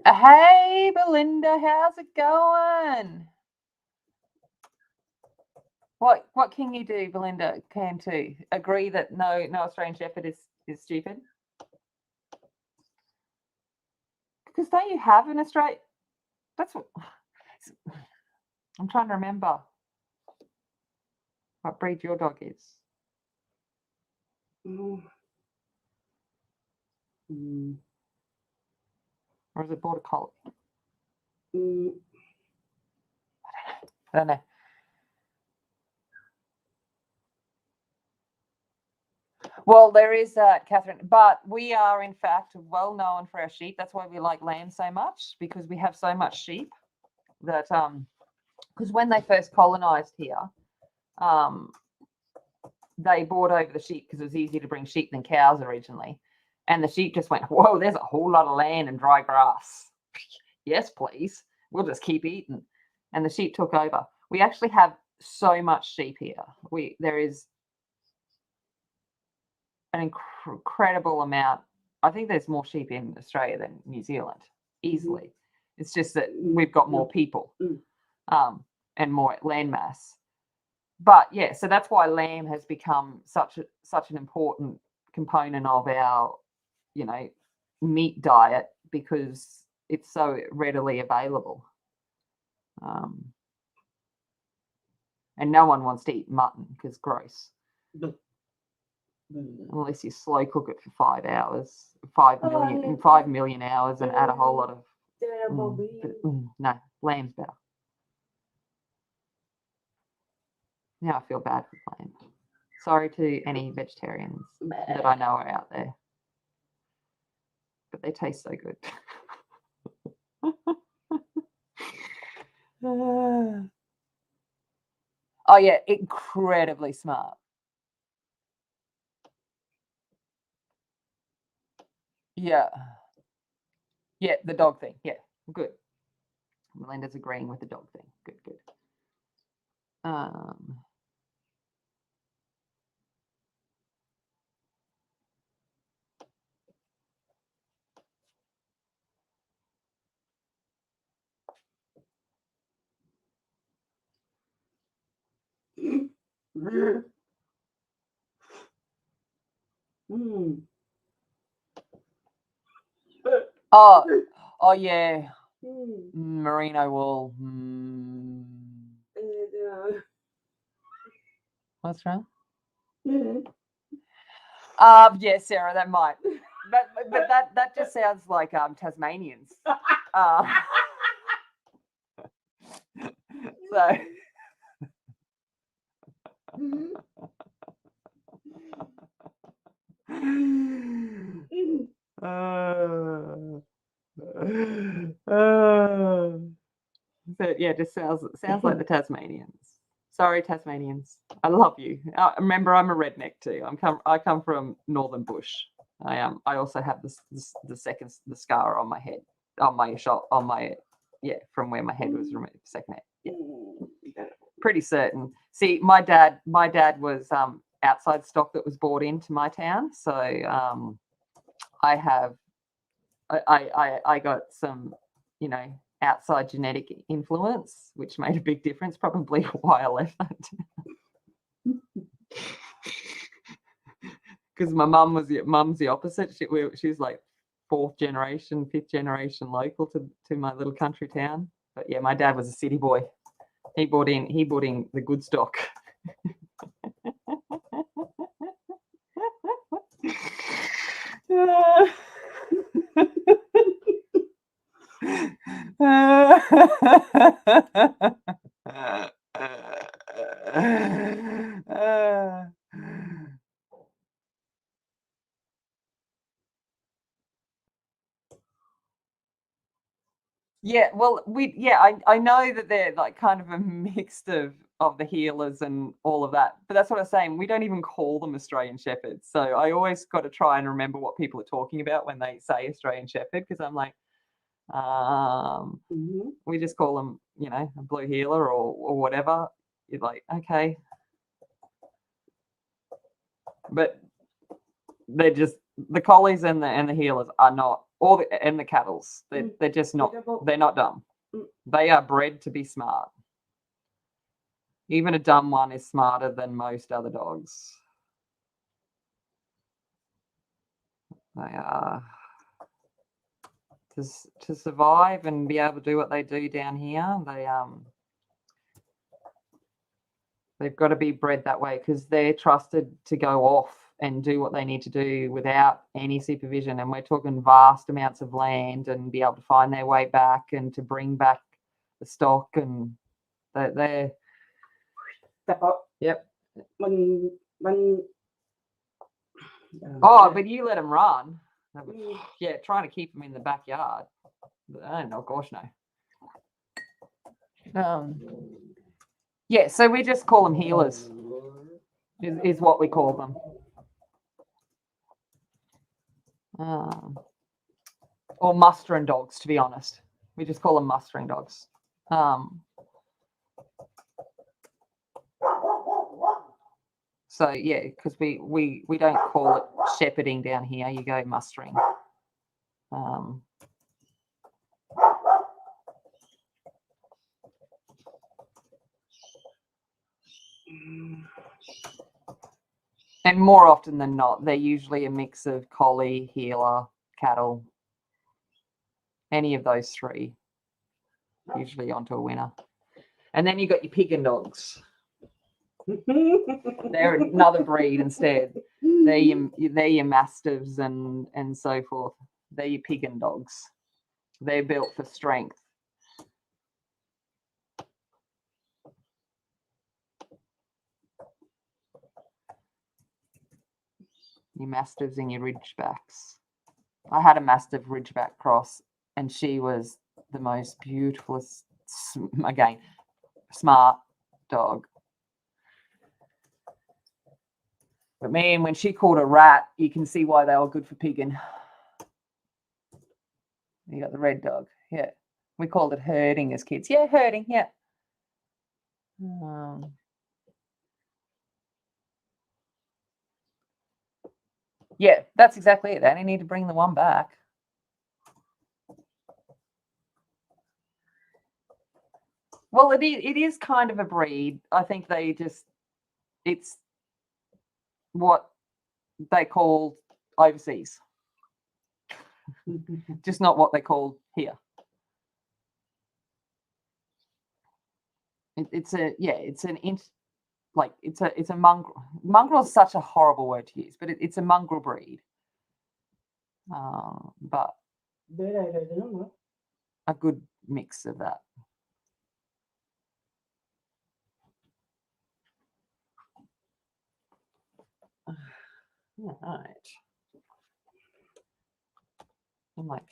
Hey, Belinda. How's it going? What can you do, Belinda? Can too. Agree that no Australian Shepherd is stupid? Because don't you have an Australian? That's what I'm trying to remember. What breed your dog is? Mm. Mm. Or is it Border Collie? Mm. I don't know. Well, there is Catherine, but we are in fact well known for our sheep. That's why we like lamb so much, because we have so much sheep that because when they first colonized here, they brought over the sheep because it was easier to bring sheep than cows originally. And the sheep just went, whoa, there's a whole lot of land and dry grass. Yes, please. We'll just keep eating. And the sheep took over. We actually have so much sheep here. There is an incredible amount. I think there's more sheep in Australia than New Zealand, easily. Mm-hmm. It's just that we've got more people and more land mass. But yeah, so that's why lamb has become such an important component of our, meat diet, because it's so readily available. And no one wants to eat mutton because gross. Unless you slow cook it for 5 hours, 5 million hours, and add a whole lot of. No, lamb's better. Now I feel bad for lamb. Sorry to any vegetarians that I know are out there, but they taste so good. Oh yeah, incredibly smart. Yeah, the dog thing. Yeah, good. Melinda's agreeing with the dog thing. Good. Oh yeah. Merino wool. What's wrong? Yeah, Sarah, that might. But that just sounds like Tasmanians. So but yeah, just sounds like the Tasmanians. Sorry, Tasmanians. I love you. Remember, I'm a redneck too. I come from northern bush. I also have the scar on my head, on my from where my head was removed. Second head. Yeah. Pretty certain. See, my dad was outside stock that was brought into my town, so I got some, outside genetic influence, which made a big difference. Probably why I left that town. Because my mum's the opposite. She's like 4th generation, 5th generation local to my little country town. But yeah, my dad was a city boy. He brought in the good stock. Yeah, well, I know that they're like kind of a mix of the healers and all of that, but that's what I'm saying. We don't even call them Australian Shepherds, so I always got to try and remember what people are talking about when they say Australian Shepherd, because I'm like, we just call them, a blue healer or whatever. You're like, okay, but they're just the collies and the healers are not and the cattles. They're just not. Beautiful. They're not dumb. Mm. They are bred to be smart. Even a dumb one is smarter than most other dogs. They are to survive and be able to do what they do down here. They've got to be bred that way because they're trusted to go off and do what they need to do without any supervision. And we're talking vast amounts of land and be able to find their way back and to bring back the stock. And they're Step up. yep. When Oh, but you let them run. Yeah, trying to keep them in the backyard. Oh gosh, no. Yeah, so we just call them healers. Is what we call them. Or mustering dogs, to be honest. We just call them mustering dogs. So yeah, because we don't call it shepherding down here. You go mustering. And more often than not, they're usually a mix of collie, heeler, cattle. Any of those three, usually onto a winner. And then you got your pig and dogs. They're another breed instead. They're your mastiffs and so forth. They're your pig and dogs. They're built for strength. Your mastiffs and your ridgebacks. I had a mastiff ridgeback cross, and she was the most beautiful, again, smart dog. But man, when she caught a rat, you can see why they were good for pigging. You got the red dog. Yeah. We called it herding as kids. Yeah, herding. Yeah. Yeah, that's exactly it. They only need to bring the one back. Well, it is kind of a breed. I think it's what they call overseas. Just not what they call here. It's a mongrel. Mongrel is such a horrible word to use, but it's a mongrel breed. But a good mix of that. All right. I'm like,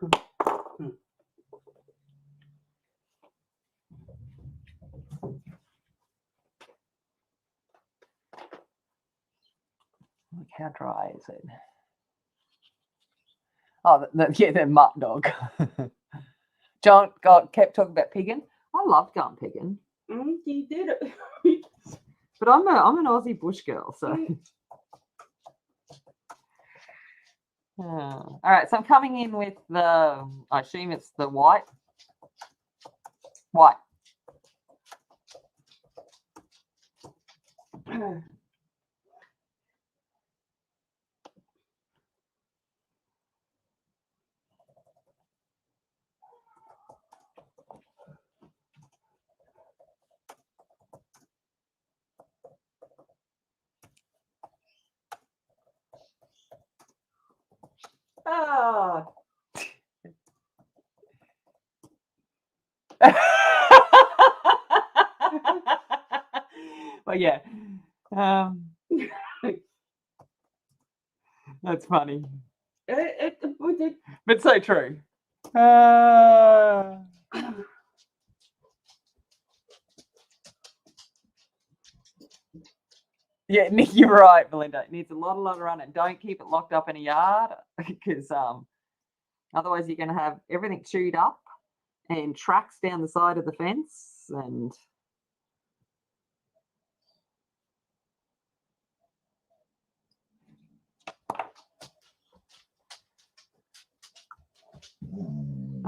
look, how dry is it? Oh, yeah, they're mutt dog. John kept talking about pigging. I love going pigging. You did it. But I'm an Aussie bush girl, so. All right, so I'm coming in with I assume it's the white. White. Ah. Well, yeah. That's funny. But so true. Yeah, Nick, you're right, Belinda. It needs a lot of running. Don't keep it locked up in a yard because otherwise you're going to have everything chewed up and tracks down the side of the fence. And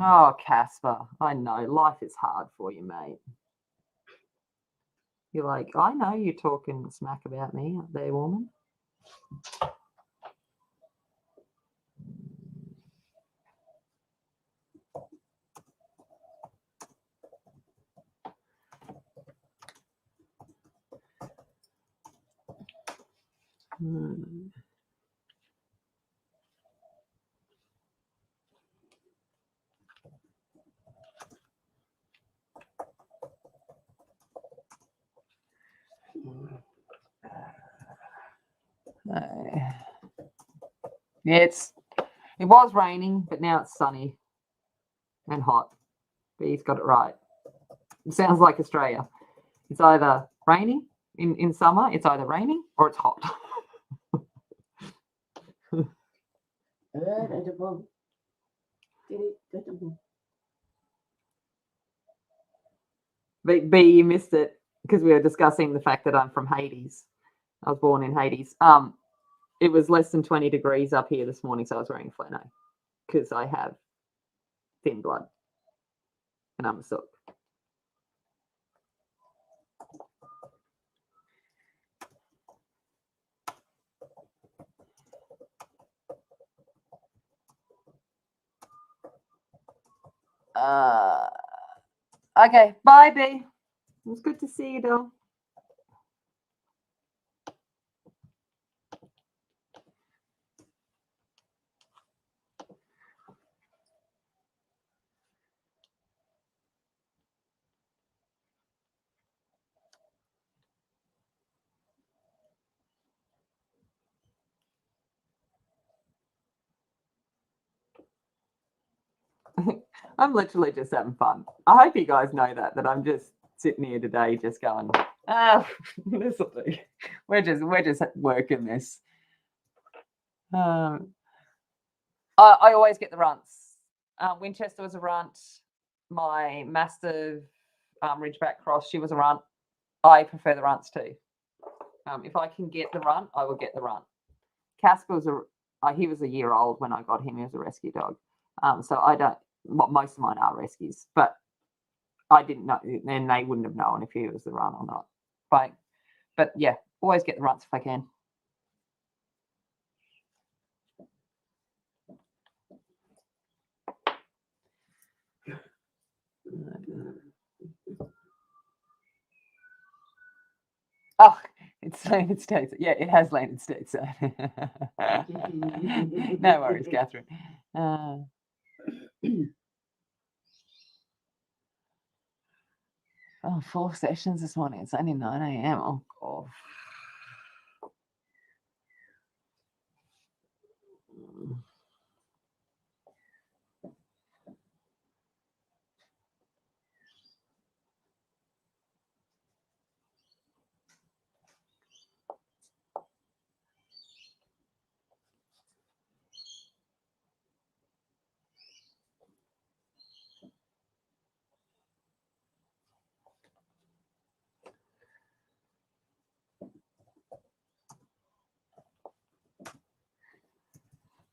Oh, Casper, I know life is hard for you, mate. You're like, I know you're talking smack about me up there, woman. Hmm. Yeah, it was raining, but now it's sunny and hot. But he's got it right. It sounds like Australia. It's either raining in summer, it's either raining or it's hot. B, you missed it because we were discussing the fact that I'm from Hades. I was born in Hades. It was less than 20 degrees up here this morning, so I was wearing a flannel because I have thin blood and I'm a sook. Okay, bye, B. It was good to see you, doll. I'm literally just having fun. I hope you guys know that I'm just sitting here today just going, this will do. We're just working this. I always get the runts. Winchester was a runt. My Mastiff Ridgeback Cross, she was a runt. I prefer the runts too. If I can get the runt, I will get the runt. Casper was he was a year old when I got him. He was a rescue dog. So I don't. Well, most of mine are rescues, but I didn't know, and they wouldn't have known if he was the run or not. But yeah, always get the runts if I can. Oh, it's landed states. Yeah, it has landed states. No worries, Catherine. Oh, 4 sessions this morning. It's only 9 a.m. Oh, God.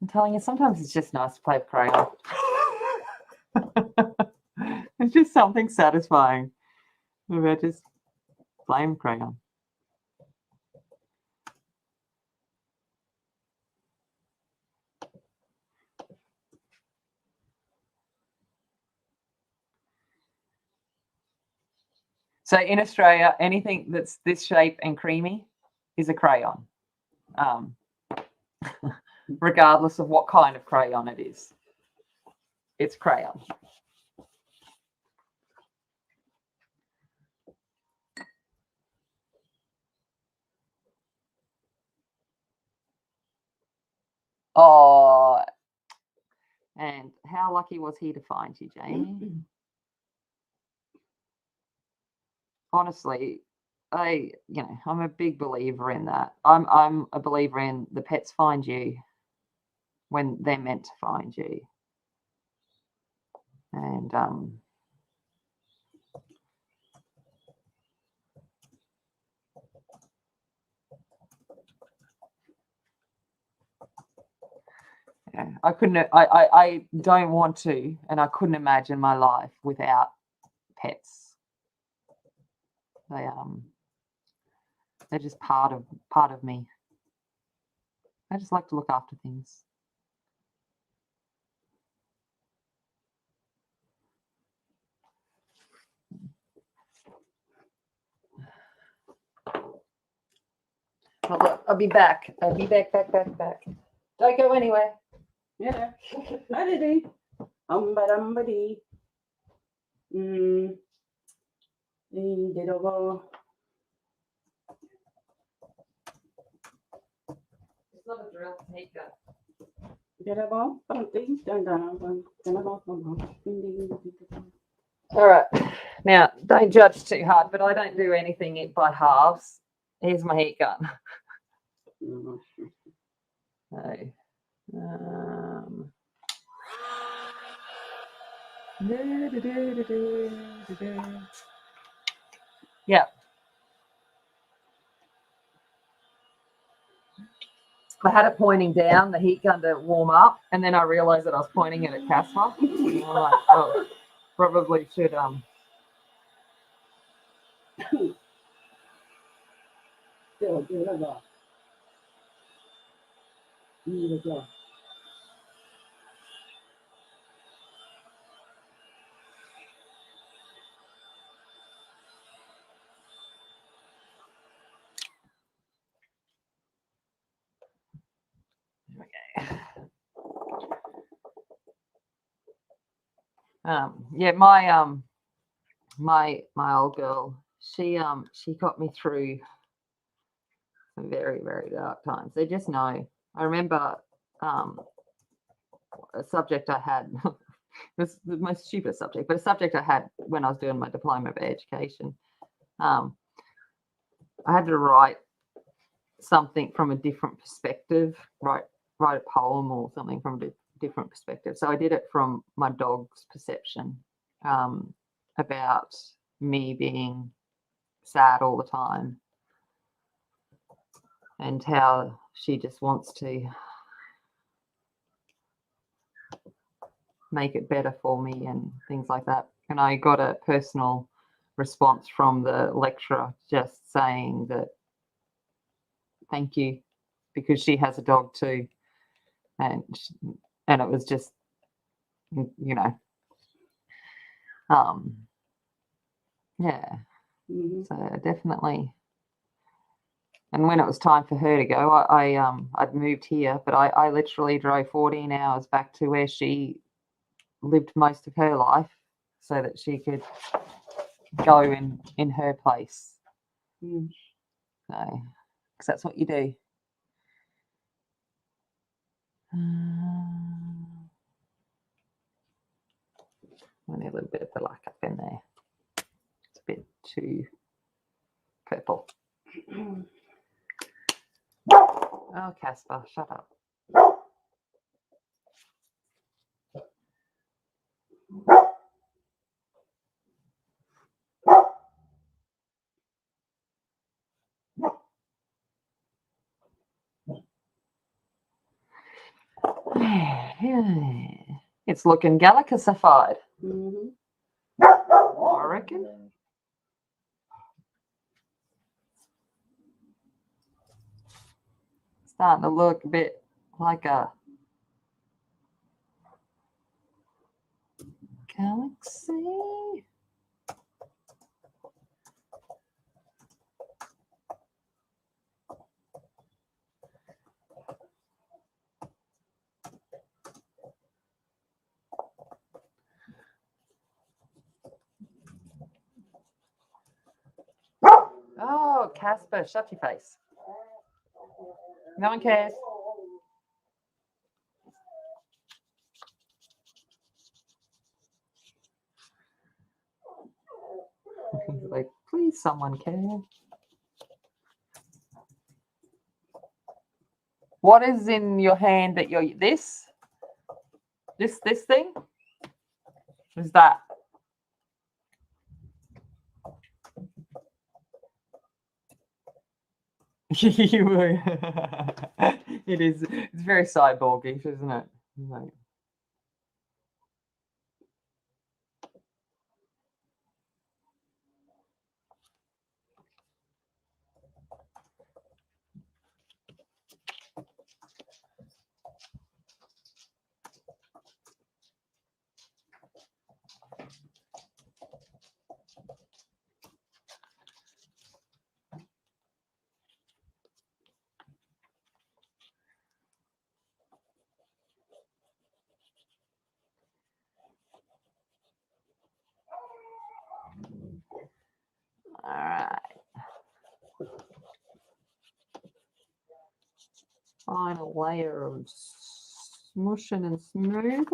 I'm telling you, sometimes it's just nice to play with crayon. It's just something satisfying about just playing with crayon. So in Australia, anything that's this shape and creamy is a crayon, regardless of what kind of crayon it is. It's crayon. Oh, and how lucky was he to find you, Jamie? Honestly, I'm a big believer in that. I'm a believer in the pets find you when they're meant to find you. And Yeah, I couldn't. I don't want to, and I couldn't imagine my life without pets. They're just part of me. I just like to look after things. Well, look, I'll be back. I'll be back. Don't go anywhere. Yeah. Ba-da-dee. Ba-dum-ba-dee. Dee-da-da-ba. It's not a drill taker. Da-da-ba. Ba-dum-dee. Da-da-ba. Da-da-ba. Dee-dee-dee-dee-dee. All right. Now, don't judge too hard, but I don't do anything by halves. Here's my heat gun. So, yeah. I had it pointing down, the heat gun, to warm up, and then I realized that I was pointing it at Casper. I'm like, oh, probably should Da-da-ba. Dee-da-da. yeah, my old girl, she got me through some very, very dark times. They just know. I remember a subject I had, this the most stupid subject, but a subject I had when I was doing my diploma of education. I had to write something from a different perspective, write a poem or something from a different perspective. So I did it from my dog's perception, about me being sad all the time and how she just wants to make it better for me and things like that. And I got a personal response from the lecturer just saying that thank you, because she has a dog too, and it was just, yeah. So definitely. And when it was time for her to go, I'd moved here, but I literally drove 14 hours back to where she lived most of her life so that she could go in her place. So, because that's what you do. I need a little bit of black up in there. It's a bit too purple. Oh, Casper, shut up. It's looking galacosified. I reckon. Starting to look a bit like a galaxy. Oh, Casper, shut your face. No one cares. Like, please, someone care. What is in your hand that you're this thing? Is that? It is. It's very cyborgish, isn't it? Right. All right. Final layer of smushing and smoothing.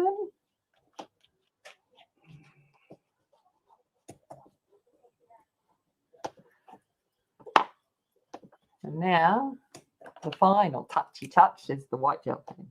And now the final touchy touch is the white gel pen.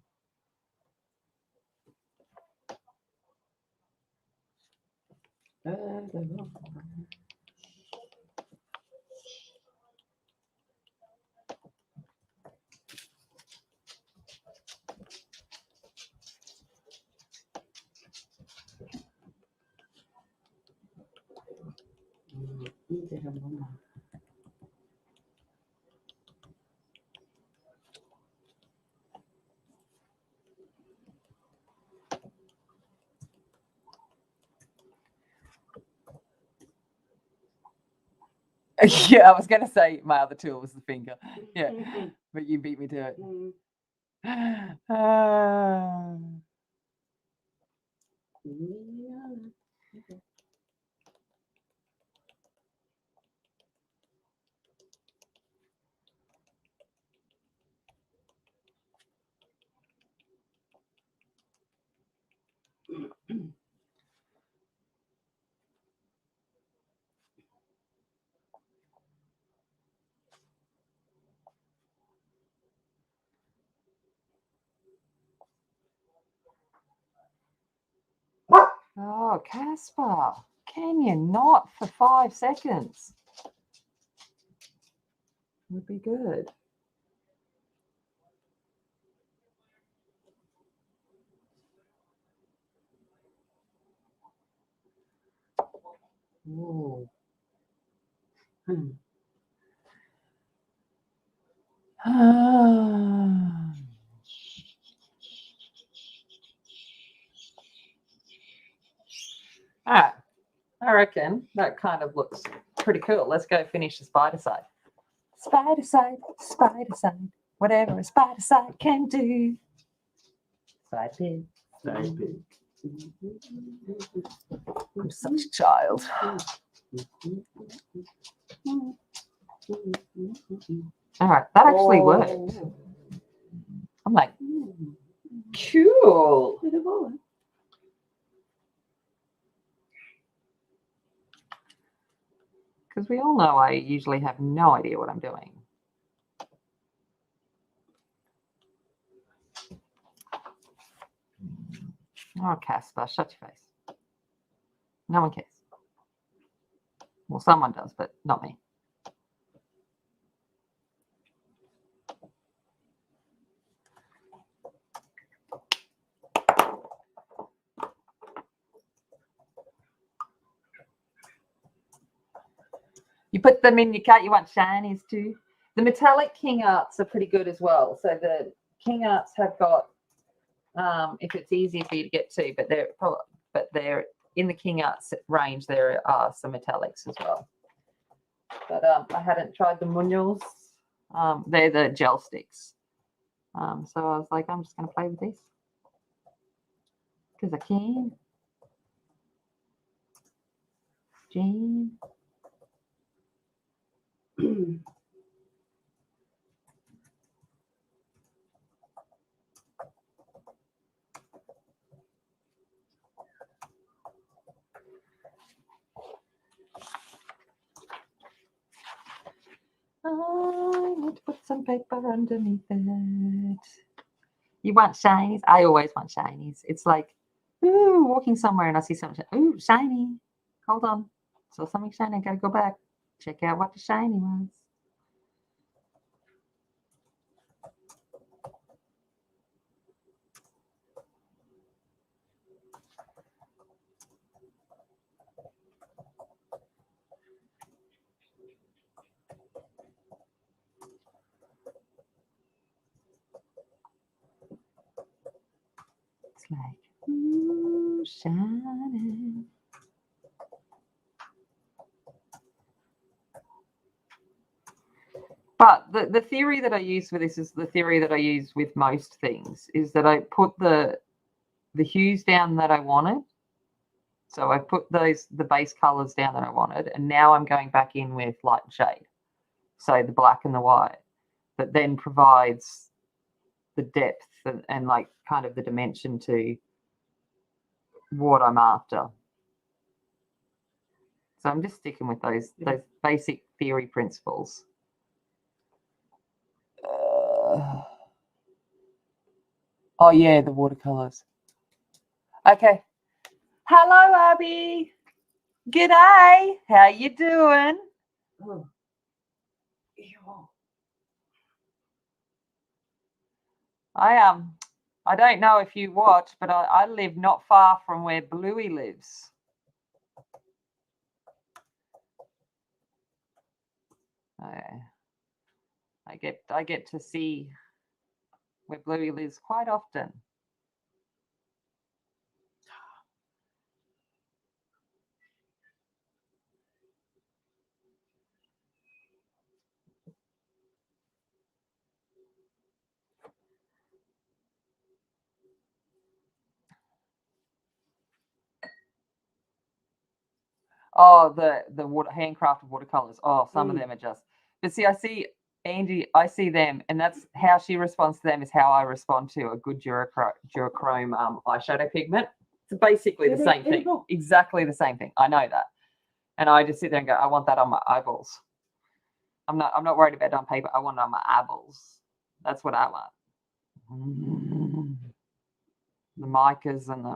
Yeah, I was going to say my other tool was the finger. Yeah, but you beat me to it. Oh, Caspar, can you not for 5 seconds? Would be good. Ooh. All right, I reckon that kind of looks pretty cool. Let's go finish the spider side. Spider side, whatever a spider side can do. Side pig, side pig. I'm such a child. All right, that actually worked. I'm like, cool. Because we all know I usually have no idea what I'm doing. Oh, Caspar, shut your face. No one cares. Well, someone does, but not me. You put them in your cut. You want shinies too. The metallic King Arts are pretty good as well. So the King Arts have got, if it's easy for you to get to, but they're in the King Arts range. There are some metallics as well. But I hadn't tried the Munoz. They're the gel sticks. So I was like, I'm just going to play with these because I can. Jean. I need to put some paper underneath it. You want shinies? I always want shinies. It's like, ooh, walking somewhere and I see something. Ooh, shiny. Hold on. Saw something shiny. I gotta go back. Check out what the shiny was. snowflake. Ooh, shining. But the theory that I use for this is the theory that I use with most things, is that I put the hues down that I wanted. So I put the base colors down that I wanted, and now I'm going back in with light and shade. So the black and the white, that then provides the depth and like kind of the dimension to what I'm after. So I'm just sticking with those basic theory principles. Oh yeah, the watercolors. Okay. Hello, Abby. G'day. How you doing? Oh. Yeah. I don't know if you watch, but I live not far from where Bluey lives. I get to see where Bluey lives quite often. Oh, the handcrafted watercolors. Oh, some of them are just. But see, I see Angie. I see them, and that's how she responds to them. Is how I respond to a good duochrome eyeshadow pigment. It's basically the same thing. Exactly the same thing. I know that, and I just sit there and go, I want that on my eyeballs. I'm not worried about it on paper. I want it on my eyeballs. That's what I want. The micas and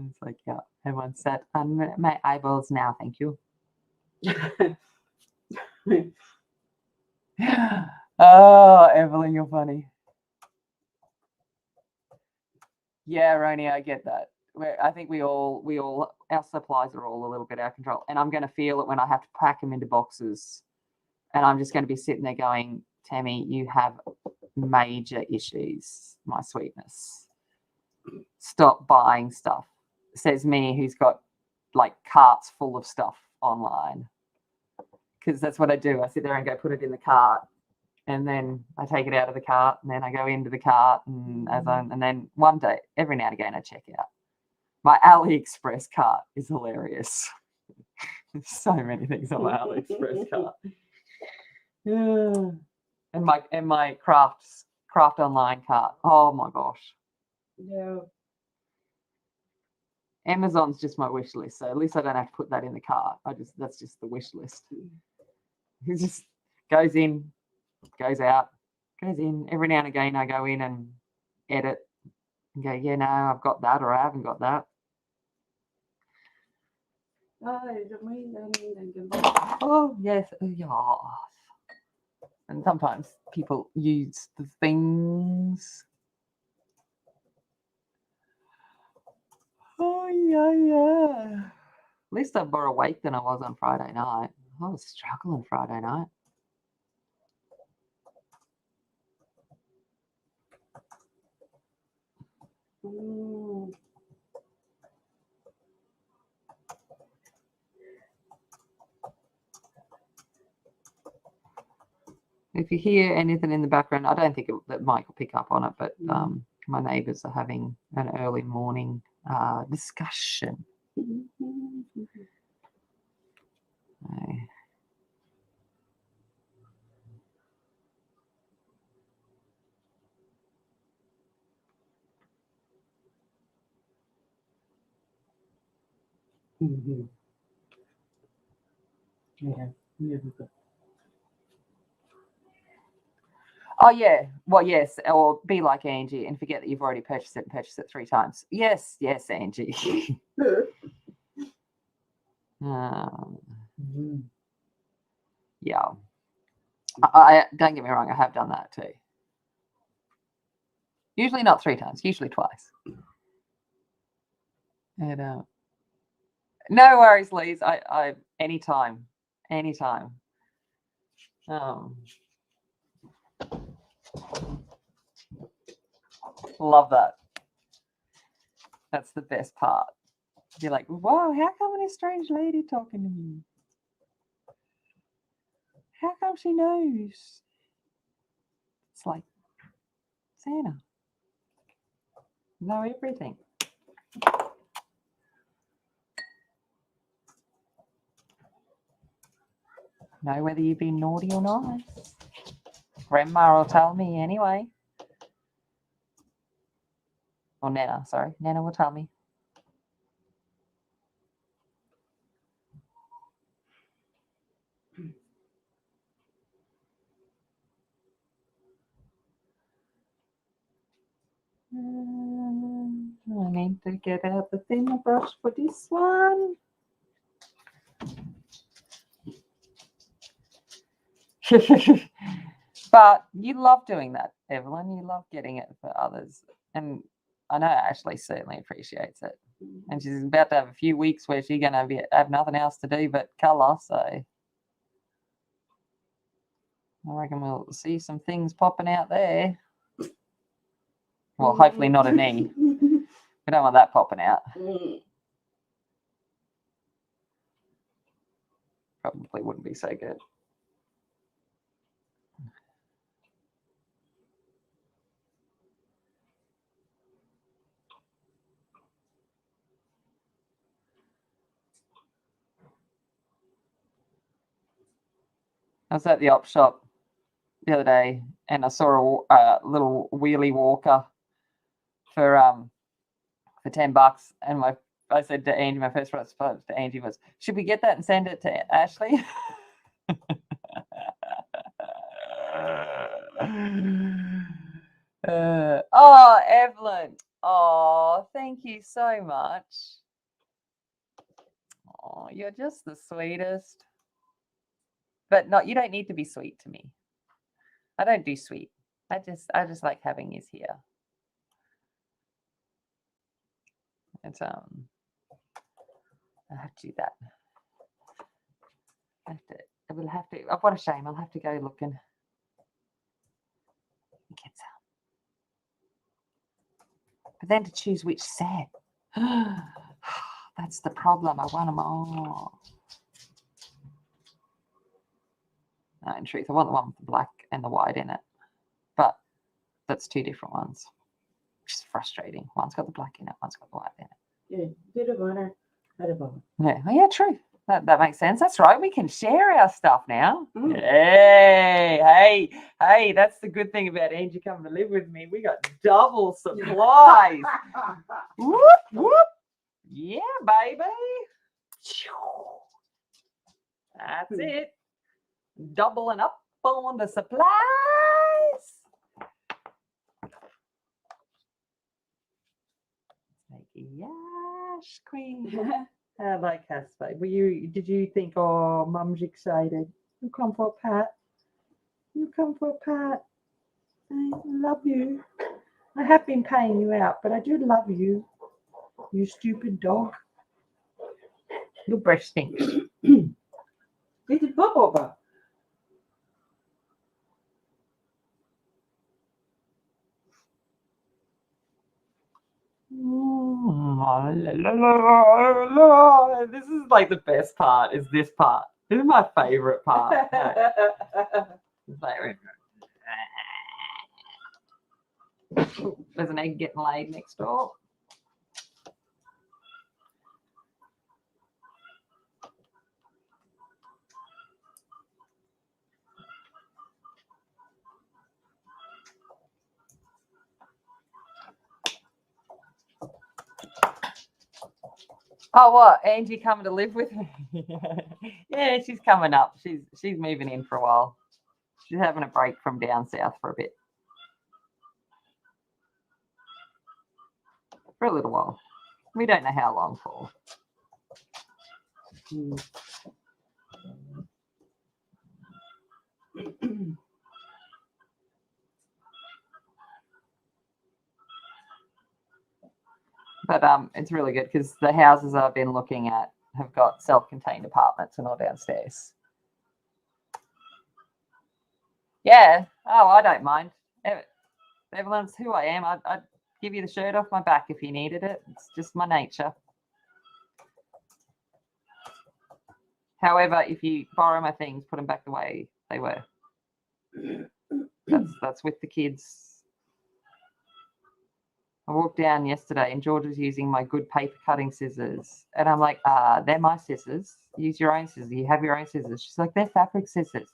it's like, yeah, everyone said, my eyeballs now, thank you. Oh, Evelyn, you're funny. Yeah, Roni, I get that. I think we all, our supplies are all a little bit out of control. And I'm going to feel it when I have to pack them into boxes. And I'm just going to be sitting there going, Tammy, you have major issues, my sweetness. Stop buying stuff. Says me, who's got like carts full of stuff online. Because that's what I do. I sit there and go put it in the cart. And then I take it out of the cart, and then I go into the cart, and then one day, every now and again, I check out. My AliExpress cart is hilarious. There's so many things on my AliExpress cart. Yeah. And my craft online cart. Oh my gosh. Yeah. Amazon's just my wish list, so at least I don't have to put that in the cart. That's just the wish list. It just goes in, goes out, goes in. Every now and again, I go in and edit and go, yeah, no, I've got that, or I haven't got that. Oh, yes. And sometimes people use the things. Oh, yeah. At least I'm more awake than I was on Friday night. I was struggling Friday night. If you hear anything in the background, I don't think that Mike will pick up on it, but my neighbours are having an early morning discussion. Oh, yeah. Well, yes. Or be like Angie and forget that you've already purchased it and purchased it 3 times. Yes, Angie. Yeah. I don't get me wrong. I have done that too. Usually not 3 times. Usually twice. And, no worries, Lise. I anytime. Love that. That's the best part. You're like, whoa, how come this strange lady talking to me? How come she knows? It's like Santa. Know everything. Know whether you've been naughty or nice. Grandma will tell me anyway. Or Nana, sorry. Nana will tell me. I need to get out the thinner brush for this one. But you love doing that, Evelyn. You love getting it for others. And I know Ashley certainly appreciates it. And she's about to have a few weeks where she's going to have nothing else to do but colour. So I reckon we'll see some things popping out there. Well, hopefully not a knee. We don't want that popping out. Probably wouldn't be so good. I was at the op shop the other day and I saw a little wheelie walker for $10, and I said to Angie, my first response to Angie was, "Should we get that and send it to Ashley?" Oh, Evelyn! Oh, thank you so much. Oh, you're just the sweetest. But you don't need to be sweet to me. I don't do sweet. I just like having you here. And I have to do that. I will have to. Oh, what a shame! I'll have to go looking. Get some. But then to choose which set. That's the problem. I want them all. No, in truth, I want the one with the black and the white in it. But that's two different ones. Which is frustrating. One's got the black in it, one's got the white in it. Yeah, bit of honor, bit of honor. Yeah, oh, yeah, true. That makes sense. That's right. We can share our stuff now. Mm. Hey, that's the good thing about Angie coming to live with me. We got double supplies. Whoop, whoop. Yeah, baby. That's it. Doubling up on the supplies. Yes, queen. I like us, babe. Did you think, oh, mum's excited? You come for a pat. You come for a pat. I love you. I have been paying you out, but I do love you. You stupid dog. Your breath stinks. Dit is Bob. This is like the best part, is this part. This is my favorite part. There's an egg getting laid next door. Oh, what? Angie coming to live with me? Yeah, she's coming up. She's moving in for a while. She's having a break from down south for a bit. For a little while. We don't know how long for. But it's really good because the houses I've been looking at have got self-contained apartments and all downstairs. Yeah. Oh, I don't mind. Everyone's who I am. I'd give you the shirt off my back if you needed it. It's just my nature. However, if you borrow my things, put them back the way they were. That's with the kids. I walked down yesterday and George was using my good paper cutting scissors. And I'm like, they're my scissors. Use your own scissors. You have your own scissors. She's like, they're fabric scissors.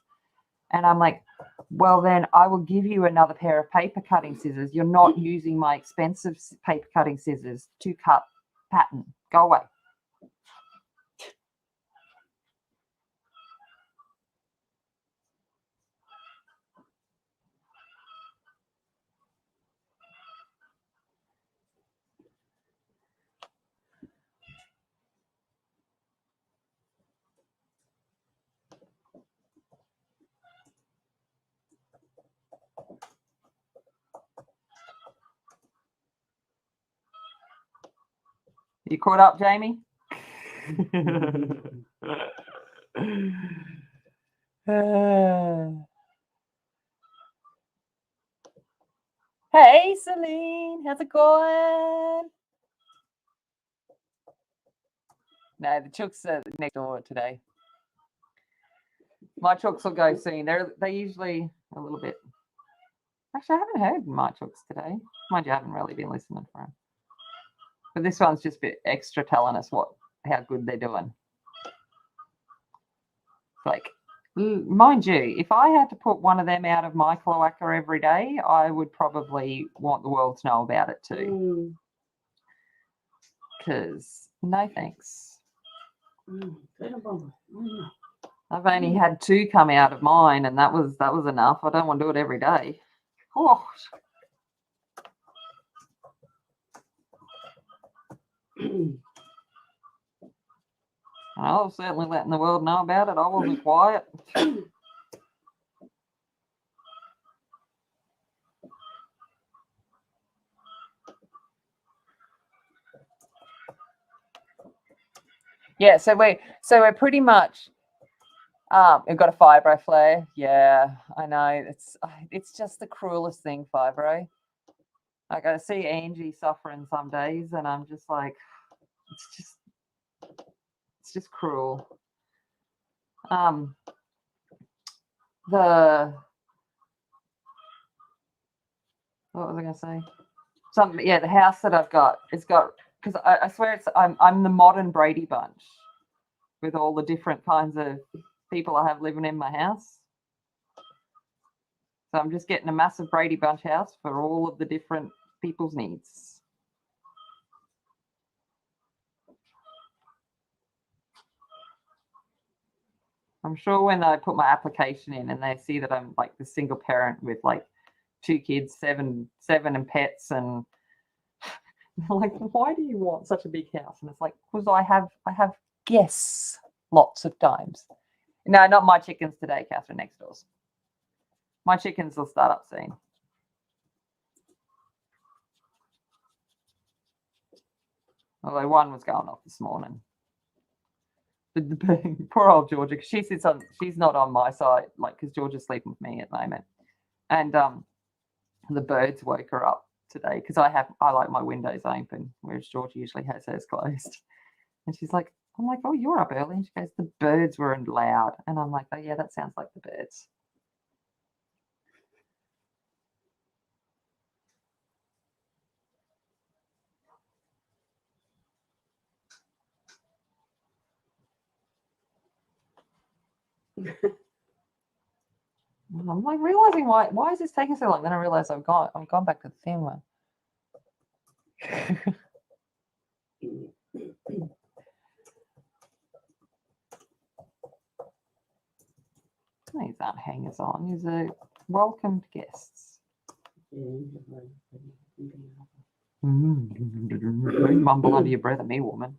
And I'm like, well, then I will give you another pair of paper cutting scissors. You're not using my expensive paper cutting scissors to cut pattern. Go away. You caught up, Jamie? Hey, Celine, how's it going? No, the chooks are next door today. My chooks will go soon. They're usually a little bit. Actually, I haven't heard my chooks today. Mind you, I haven't really been listening for them. But this one's just a bit extra telling us how good they're doing. Like, mind you, if I had to put one of them out of my cloaca every day, I would probably want the world to know about it too. Because no thanks. I've only had 2 come out of mine, and that was enough. I don't want to do it every day. Oh. I was certainly letting the world know about it. I wasn't quiet. Yeah, so we're pretty much we've got a fibro flare. Yeah, I know. It's just the cruelest thing, fibro. Like I see Angie suffering some days and I'm just like, it's just cruel. What was I gonna say? The house that I've got, it's got, because I swear I'm the modern Brady Bunch with all the different kinds of people I have living in my house. So I'm just getting a massive Brady Bunch house for all of the different people's needs. I'm sure when I put my application in and they see that I'm like the single parent with like 2 kids, seven and pets, and like, why do you want such a big house? And it's like, because I have guests lots of times. No, not my chickens today, Catherine, next doors. My chickens will start up soon. Although one was going off this morning. The poor old Georgia, because she's not on my side, like, because Georgia's sleeping with me at the moment. And the birds woke her up today because I like my windows open, whereas Georgia usually has hers closed. And she's like, I'm like, oh, you're up early. And she goes, the birds were loud. And I'm like, oh, yeah, that sounds like the birds. I'm like realizing why is this taking so long? Then I realized I've gone back to the thin one. These aren't hangers on. These are welcomed guests. Don't mumble under your breath at me, woman.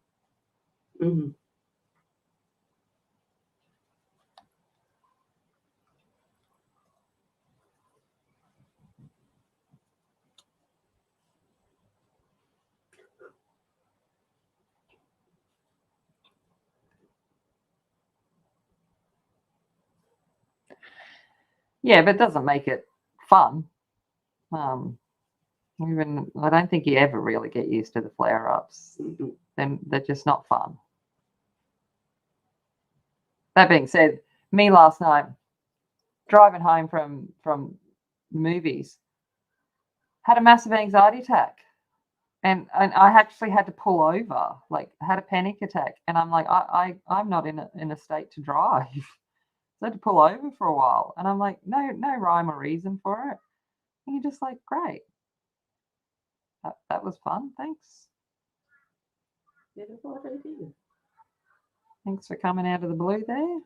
Yeah, but it doesn't make it fun. Even I don't think you ever really get used to the flare-ups. Then they're just not fun. That being said, me last night driving home from movies had a massive anxiety attack, and I actually had to pull over, like had a panic attack, and I'm like I'm not in a state to drive. So I had to pull over for a while, and I'm like no rhyme or reason for it. And you're just like, great, that was fun. Thanks. Did what I did. Thanks for coming out of the blue there.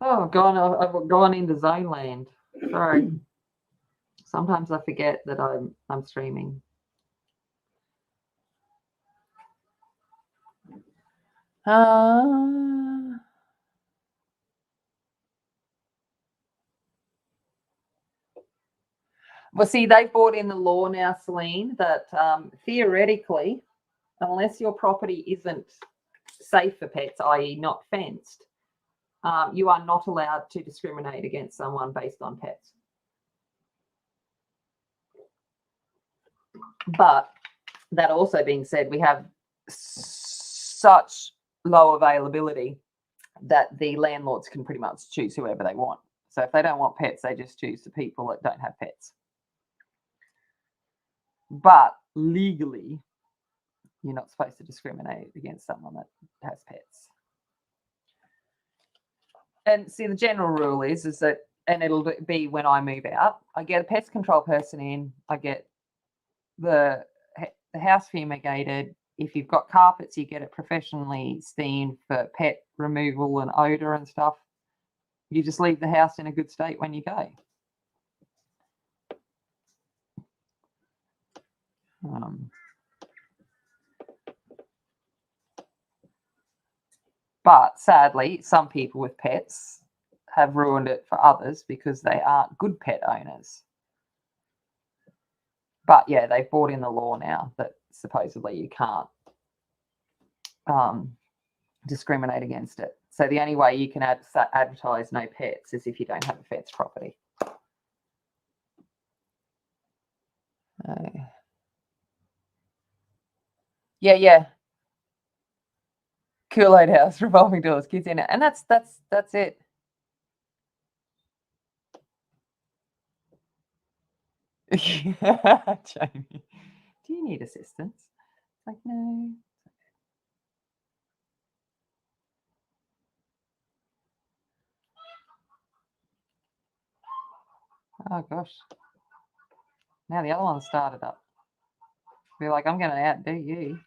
Oh, I've gone into Zone Land. Sorry. Sometimes I forget that I'm streaming. Well, see, they've brought in the law now, Celine, that theoretically, unless your property isn't safe for pets, i.e., not fenced, you are not allowed to discriminate against someone based on pets. But that also being said, we have such low availability that the landlords can pretty much choose whoever they want. So if they don't want pets, they just choose the people that don't have pets. But legally, you're not supposed to discriminate against someone that has pets. And see, the general rule is that, and it'll be when I move out, I get a pest control person in, I get the house fumigated. If you've got carpets, you get it professionally steamed for pet removal and odor and stuff. You just leave the house in a good state when you go. But sadly, some people with pets have ruined it for others because they aren't good pet owners. But yeah, they've brought in the law now that supposedly you can't discriminate against it. So the only way you can advertise no pets is if you don't have a fenced property. Yeah. Kool-Aid house, revolving doors, kids in it, and that's it. Jamie, do you need assistance? It's like, no. Oh gosh. Now the other one started up. Be like, I'm going to outdo you.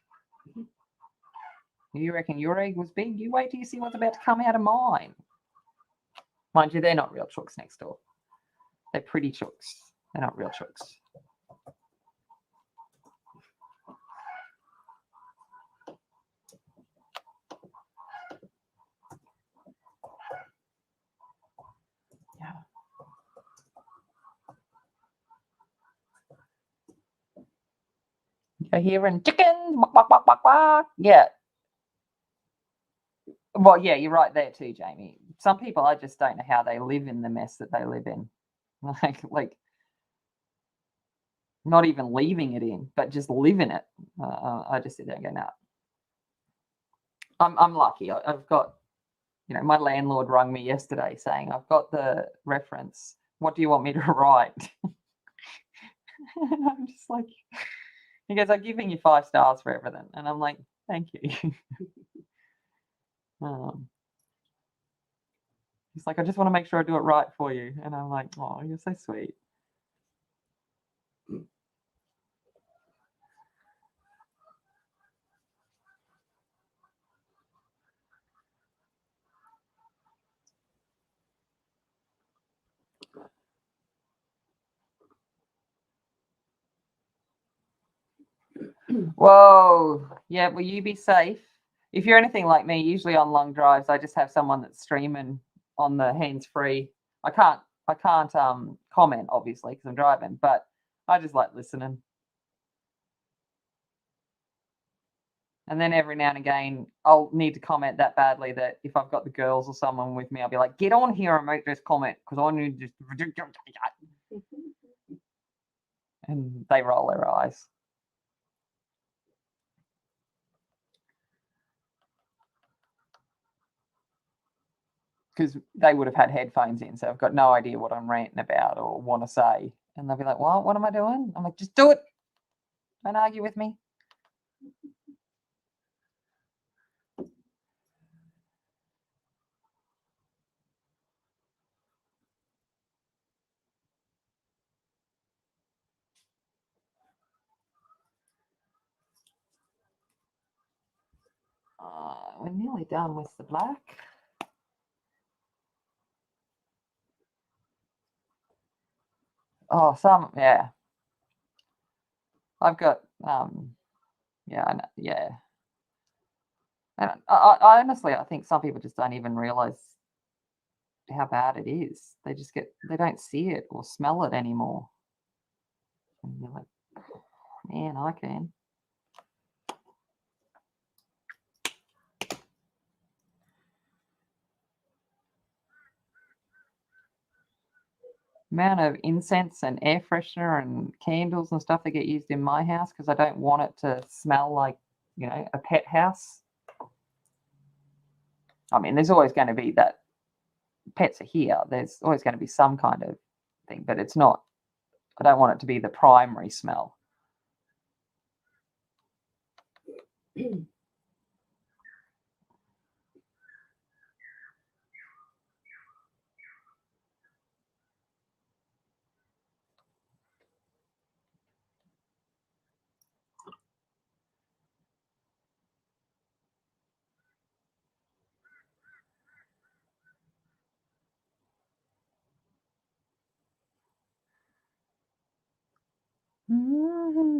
You reckon your egg was big? You wait till you see what's about to come out of mine. Mind you, they're not real chooks next door. They're pretty chooks. They're not real chooks. Yeah. You're hearing chickens. Bark, bark, bark, bark. Yeah. Well, yeah, you're right there too, Jamie. Some people, I just don't know how they live in the mess that they live in. Like not even leaving it in, but just live in it. I just sit there and go, no. I'm lucky. I've got, my landlord rang me yesterday saying, I've got the reference. What do you want me to write? And I'm just like, he goes, I'm giving you 5 stars for everything. And I'm like, thank you. He's like, I just want to make sure I do it right for you. And I'm like, oh, you're so sweet. Whoa. Yeah, will you be safe? If you're anything like me, usually on long drives, I just have someone that's streaming on the hands-free. I can't comment obviously because I'm driving, but I just like listening. And then every now and again, I'll need to comment that badly that if I've got the girls or someone with me, I'll be like, get on here and make this comment because I need to just. And they roll their eyes. Because they would have had headphones in, so I've got no idea what I'm ranting about or want to say. And they'll be like, what am I doing? I'm like, just do it. Don't argue with me. We're nearly done with the black. Oh, yeah. I've got, yeah. And I honestly, I think some people just don't even realize how bad it is. They don't see it or smell it anymore. And you're like, man, I can. Amount of incense and air freshener and candles and stuff that get used in my house because I don't want it to smell like, a pet house. I mean, there's always going to be that pets are here. There's always going to be some kind of thing, but it's not, I don't want it to be the primary smell.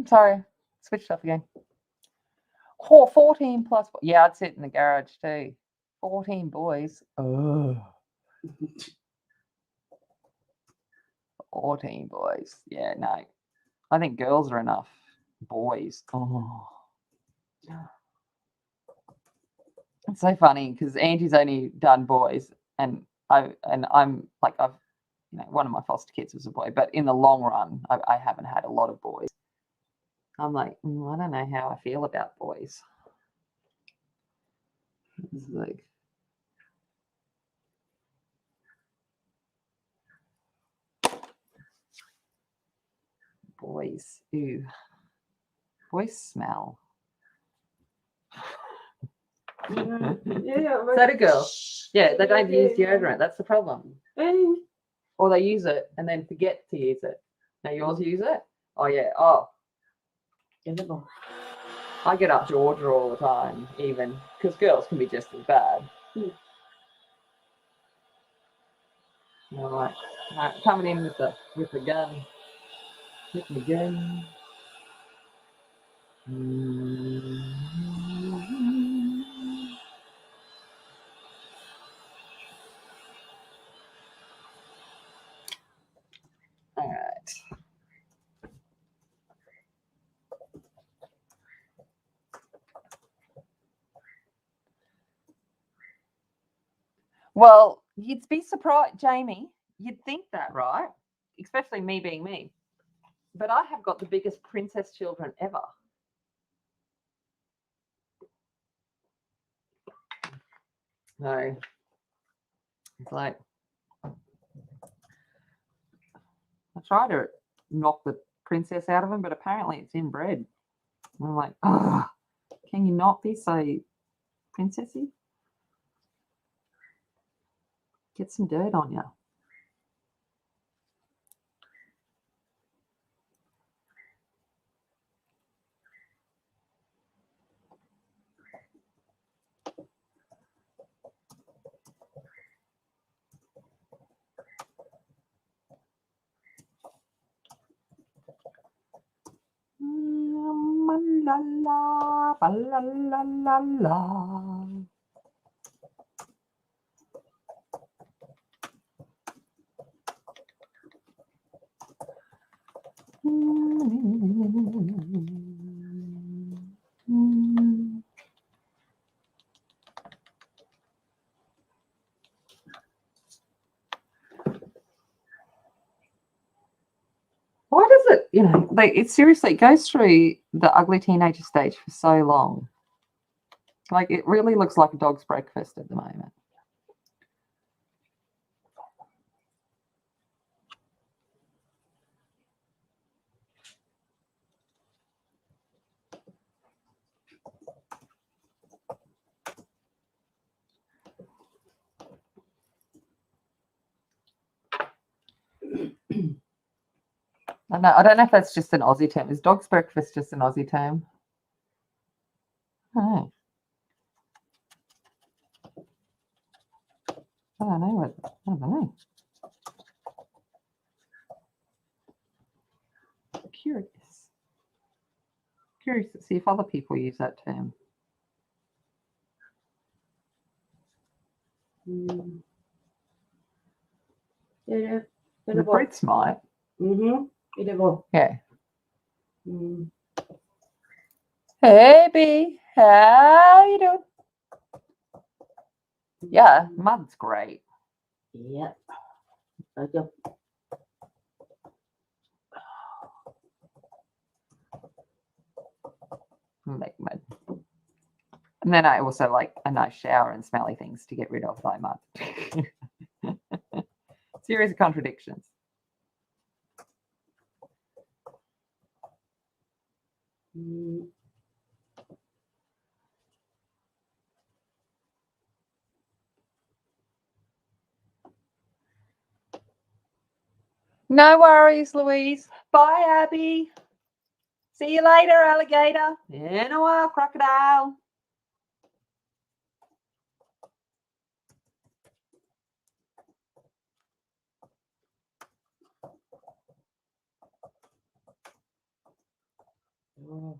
Sorry, switched off again. 14 plus. Yeah, I'd sit in the garage too. 14 boys. Oh. 14 boys. Yeah, no. I think girls are enough. Boys. Oh. It's so funny because Angie's only done boys, and I'm like I've one of my foster kids was a boy, but in the long run, I haven't had a lot of boys. I'm like, I don't know how I feel about boys. It's like, boys, ew. Boys smell. Yeah. Is that a girl? Yeah, they don't use deodorant. That's the problem. Or they use it and then forget to use it. Now yours use it? Oh yeah. Oh. I get up Georgia all the time, even because girls can be just as bad. All right, coming in with the gun, with the gun. All right. Well, you'd be surprised, Jamie. You'd think that, right? Especially me being me. But I have got the biggest princess children ever. No. It's like, I try to knock the princess out of them, but apparently it's inbred. And I'm like, oh, can you not be so princessy? Get some dirt on you. la la, ba la la la la. Why does it, like it seriously goes through the ugly teenager stage for so long? Like it really looks like a dog's breakfast at the moment. I don't know if that's just an Aussie term. Is dog's breakfast just an Aussie term? Oh. I don't know. I don't know. Curious. Curious to see if other people use that term. Yeah, The Brits might. Yeah. Hey, B. How you doing? Yeah, mud's great. Yep. Okay. Make mud. And then I also like a nice shower and smelly things to get rid of my mud. Series of contradictions. No worries, Louise. Bye, Abby. See you later, alligator. In a while, crocodile. Oh.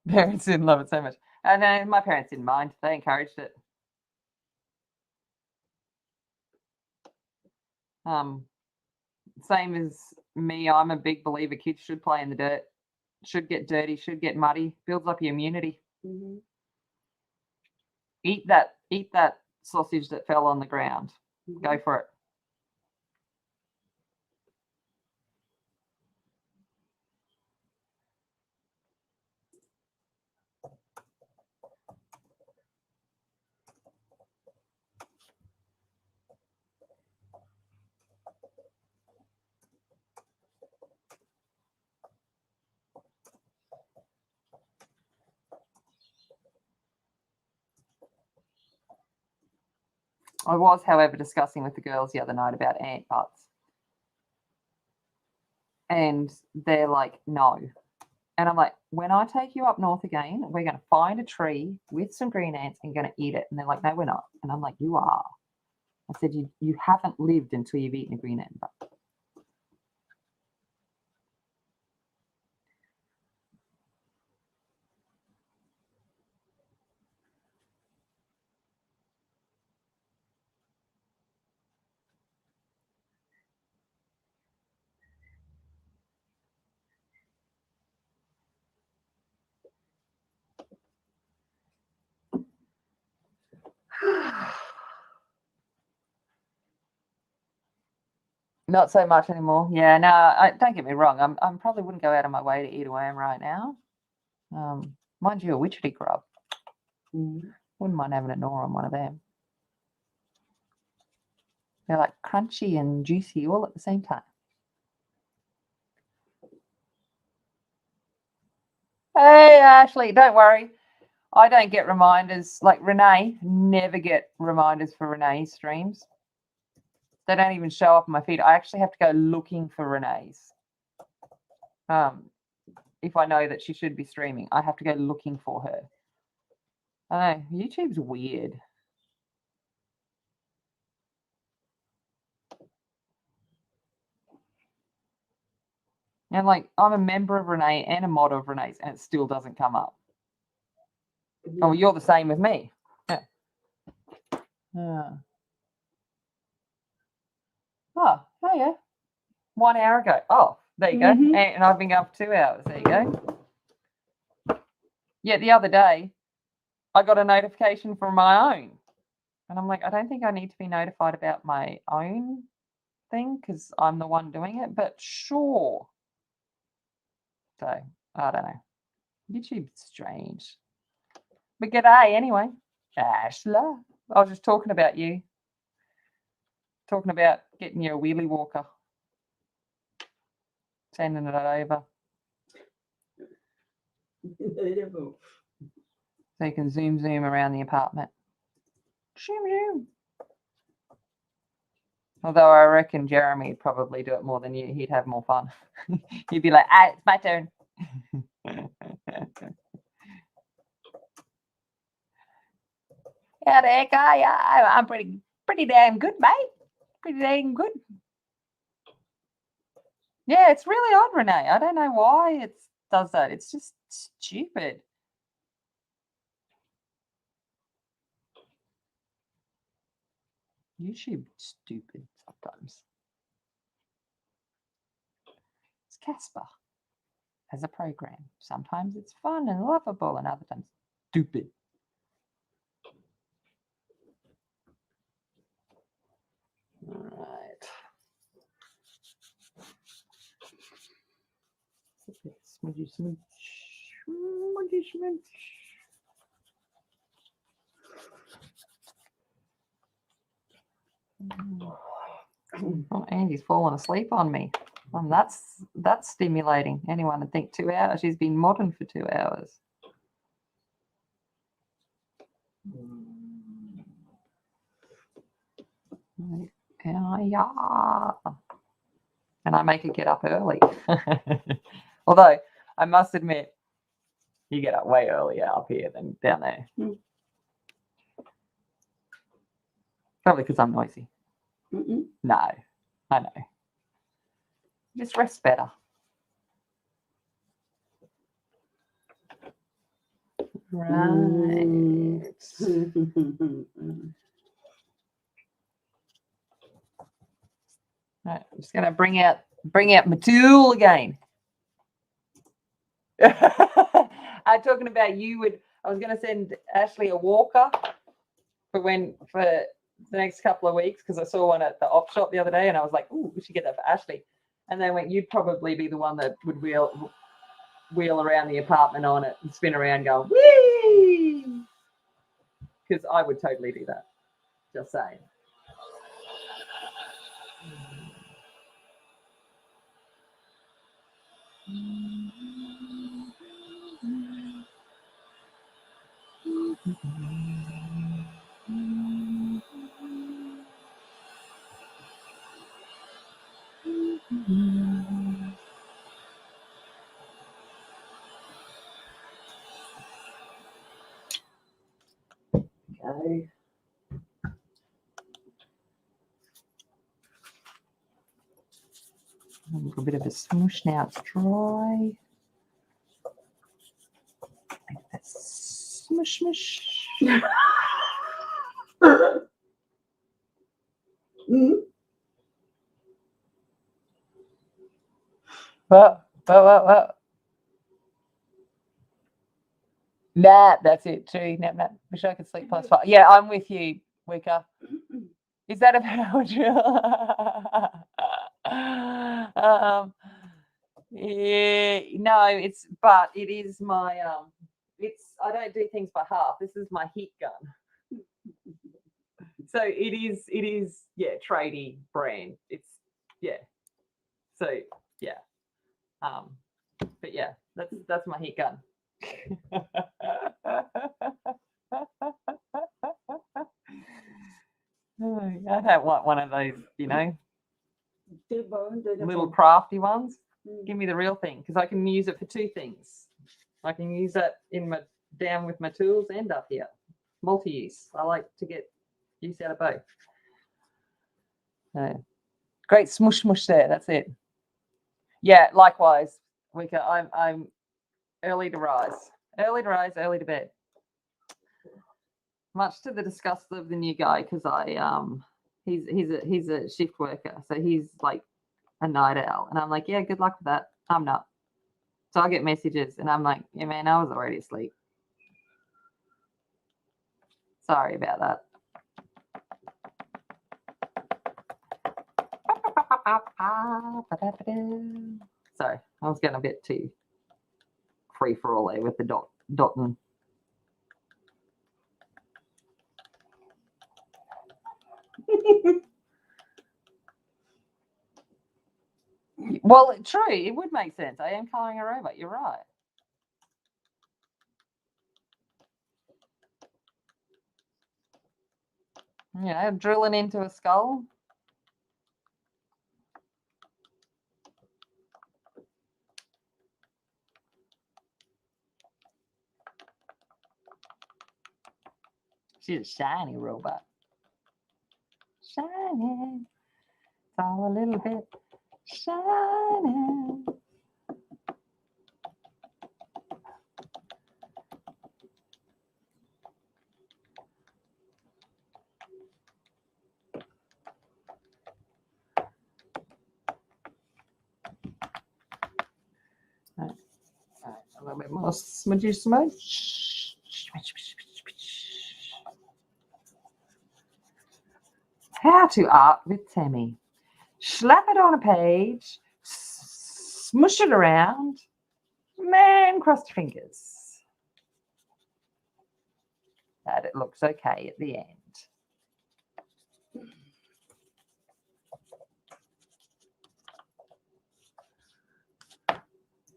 Parents didn't love it so much. And my parents didn't mind. They encouraged it. Same as me, I'm a big believer kids should play in the dirt, should get dirty, should get muddy, builds up your immunity. Eat that sausage that fell on the ground. Go for it. I was, however, discussing with the girls the other night about ant butts. And they're like, no. And I'm like, when I take you up north again, we're going to find a tree with some green ants and going to eat it. And they're like, no, we're not. And I'm like, you are. I said, you haven't lived until you've eaten a green ant butt. Not so much anymore. Yeah, no, don't get me wrong. I probably wouldn't go out of my way to eat a worm right now. Mind you, a witchetty grub. Wouldn't mind having a gnaw on one of them. They're like crunchy and juicy all at the same time. Hey, Ashley, don't worry. I don't get reminders. Like Renee, never get reminders for Renee's streams. They don't even show up on my feed. I actually have to go looking for Renee's. If I know that she should be streaming, I have to go looking for her. I know, YouTube's weird. And like, I'm a member of Renee and a mod of Renee's, and it still doesn't come up. Oh, you're the same with me. Yeah. Oh, yeah. 1 hour ago. Oh, there you go. And I've been up 2 hours. There you go. Yeah, the other day, I got a notification from my own. And I'm like, I don't think I need to be notified about my own thing because I'm the one doing it, but sure. So, I don't know. YouTube's strange. But g'day anyway. Ashla. I was just talking about you. Talking about getting you a wheelie walker. Sending it over. So you can zoom around the apartment. Zoom. Although I reckon Jeremy would probably do it more than you. He'd have more fun. He'd be like, it's my turn. Yeah, the heck I'm pretty damn good, mate. Pretty damn good. Yeah, it's really odd, Renee. I don't know why it does that. It's just stupid. YouTube stupid sometimes. It's Casper as a program. Sometimes it's fun and lovable, and other times stupid. All right. Smudgy. Oh, Andy's fallen asleep on me. That's stimulating. Anyone would think 2 hours. She's been modding for 2 hours. Yeah. And I make her get up early. Although I must admit, you get up way earlier up here than down there. Probably because I'm noisy. No, I know. Just rest better. Right. Right, I'm just gonna bring out my tool again. Talking about I was gonna send Ashley a walker for the next couple of weeks because I saw one at the op shop the other day and I was like, ooh, we should get that for Ashley. And they went, you'd probably be the one that would wheel around the apartment on it and spin around going, whee! Because I would totally do that. Just saying. Okay. A little bit of a smoosh now. It's dry. Smush. What? Nah, that's it. True. Nap. Wish I could sleep past 5. Yeah, I'm with you, Wicca. Is that a power drill? Yeah, no, it is my I don't do things by half. This is my heat gun. So it is tradie brand. It's So yeah. But yeah, that's my heat gun. I don't want one of those, little crafty ones. Give me the real thing because I can use it for 2 things. I can use that down with my tools and up here. Multi-use. I like to get use out of both. Great smush there. That's it. Yeah, likewise, Wicca. I'm early to rise, early to bed. Much to the disgust of the new guy, because he's a shift worker, so he's like a night owl, and I'm like, yeah, good luck with that. I'm not. So I get messages, and I'm like, yeah, man, I was already asleep. Sorry about that. Sorry, I was getting a bit too free for all there with the dotting. Well, true, it would make sense. I am colouring a robot. You're right. Yeah, drilling into a skull. She's a shiny robot. Shiny. It's all a little bit shiny. Right. A little bit more smudgy smudge. How to art with Tammy. Slap it on a page, smush it around, man, cross your fingers that it looks okay at the end.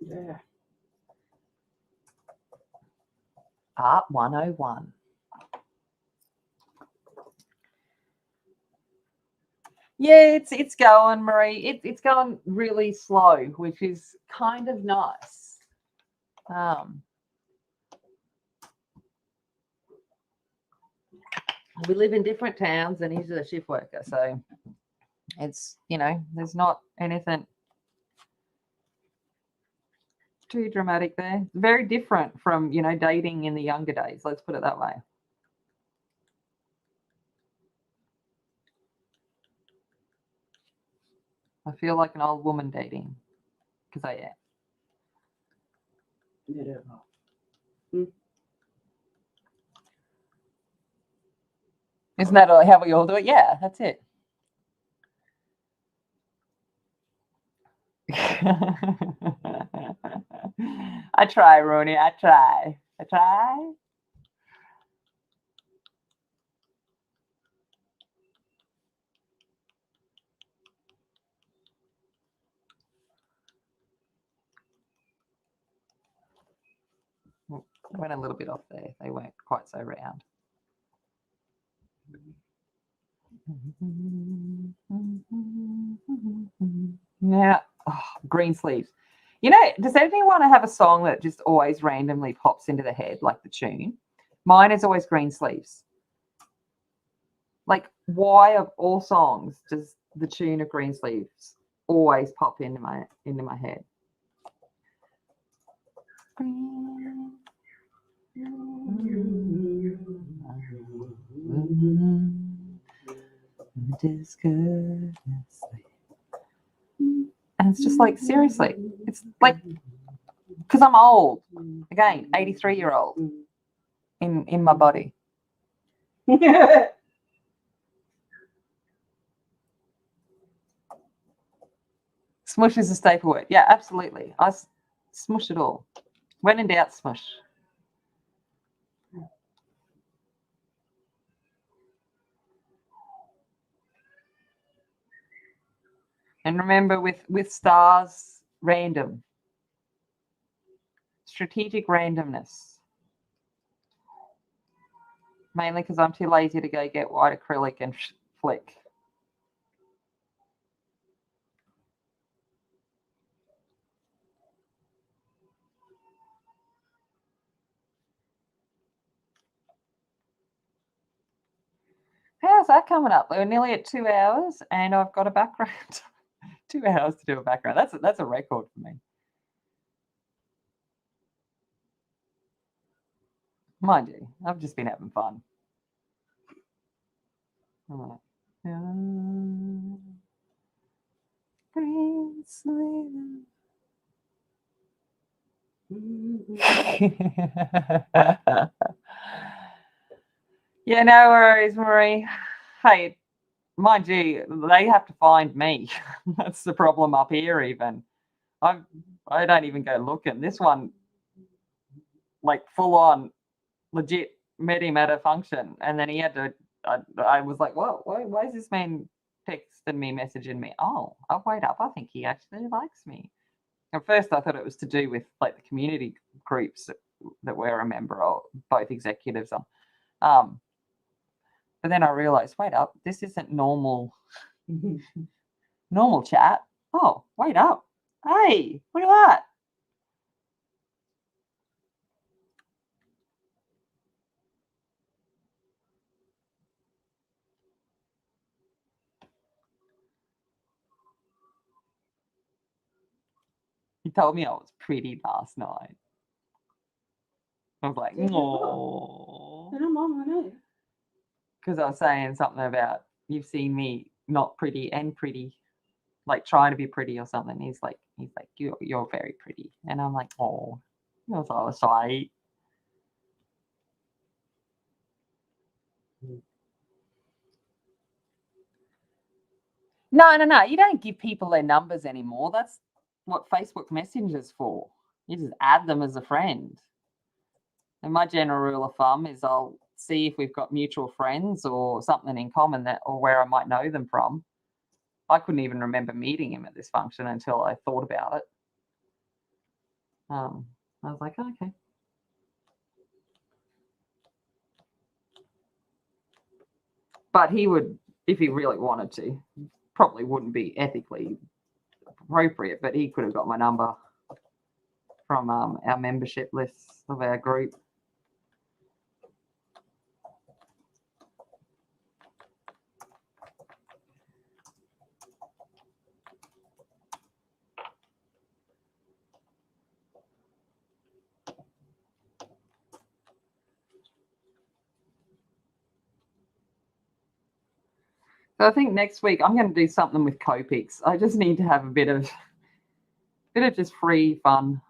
Yeah. Art 101. Yeah, it's going, Marie. It's going really slow, which is kind of nice. We live in different towns, and he's a shift worker, so it's, there's not anything too dramatic there. Very different from, dating in the younger days. Let's put it that way. I feel like an old woman dating, because I am. Isn't that how we all do it? Yeah, that's it. I try, Rooney. I try. Went a little bit off there. They weren't quite so round. Yeah. Oh, green sleeves. Does anyone have a song that just always randomly pops into the head, like the tune? Mine is always Green Sleeves. Like, why of all songs does the tune of Green Sleeves always pop into my head? And it's just like, seriously, it's like, because I'm old. Again, 83-year-old in my body. Smush is a staple word. Yeah, absolutely. I smush it all. When in doubt, smush. And remember, with stars, random. Strategic randomness. Mainly because I'm too lazy to go get white acrylic and flick. How's that coming up? We're nearly at 2 hours, and I've got a background 2 hours to do a background. That's a record for me. Mind you, I've just been having fun. All right. Green sleeve. Yeah, no worries, Marie. Hey, mind you, they have to find me. That's the problem up here. Even I don't even go looking. This one, like full on, legit met him at a function, and then he had to. I was like, "Whoa, why is this man texting me, messaging me? Oh, wait up, I think he actually likes me." At first, I thought it was to do with like the community groups that we're a member of, both executives on. But then I realized, wait up, this isn't normal chat. Oh, wait up. Hey, look at that. He told me I was pretty last night. I was like, no. Because I was saying something about you've seen me not pretty and pretty, like trying to be pretty or something. He's like, you're very pretty. And I'm like, oh, I was like, No. You don't give people their numbers anymore. That's what Facebook Messenger's for. You just add them as a friend. And my general rule of thumb is I'll see if we've got mutual friends or something in common or where I might know them from. I couldn't even remember meeting him at this function until I thought about it. I was like, oh, okay. But he would, if he really wanted to, probably wouldn't be ethically appropriate, but he could have got my number from our membership lists of our group. So I think next week I'm going to do something with Copics. I just need to have a bit of just free fun.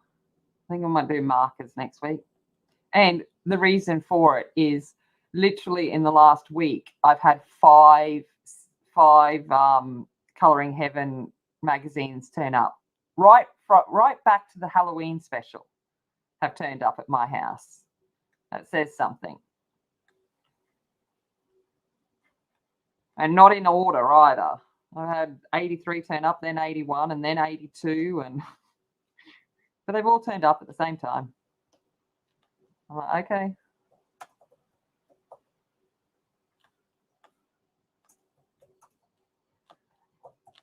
I think I might do markers next week. And the reason for it is literally in the last week, I've had five Colouring Heaven magazines turn up. Right back to the Halloween special have turned up at my house. That says something. And not in order either. I had 83 turn up, then 81, and then 82, but they've all turned up at the same time. I'm like, okay.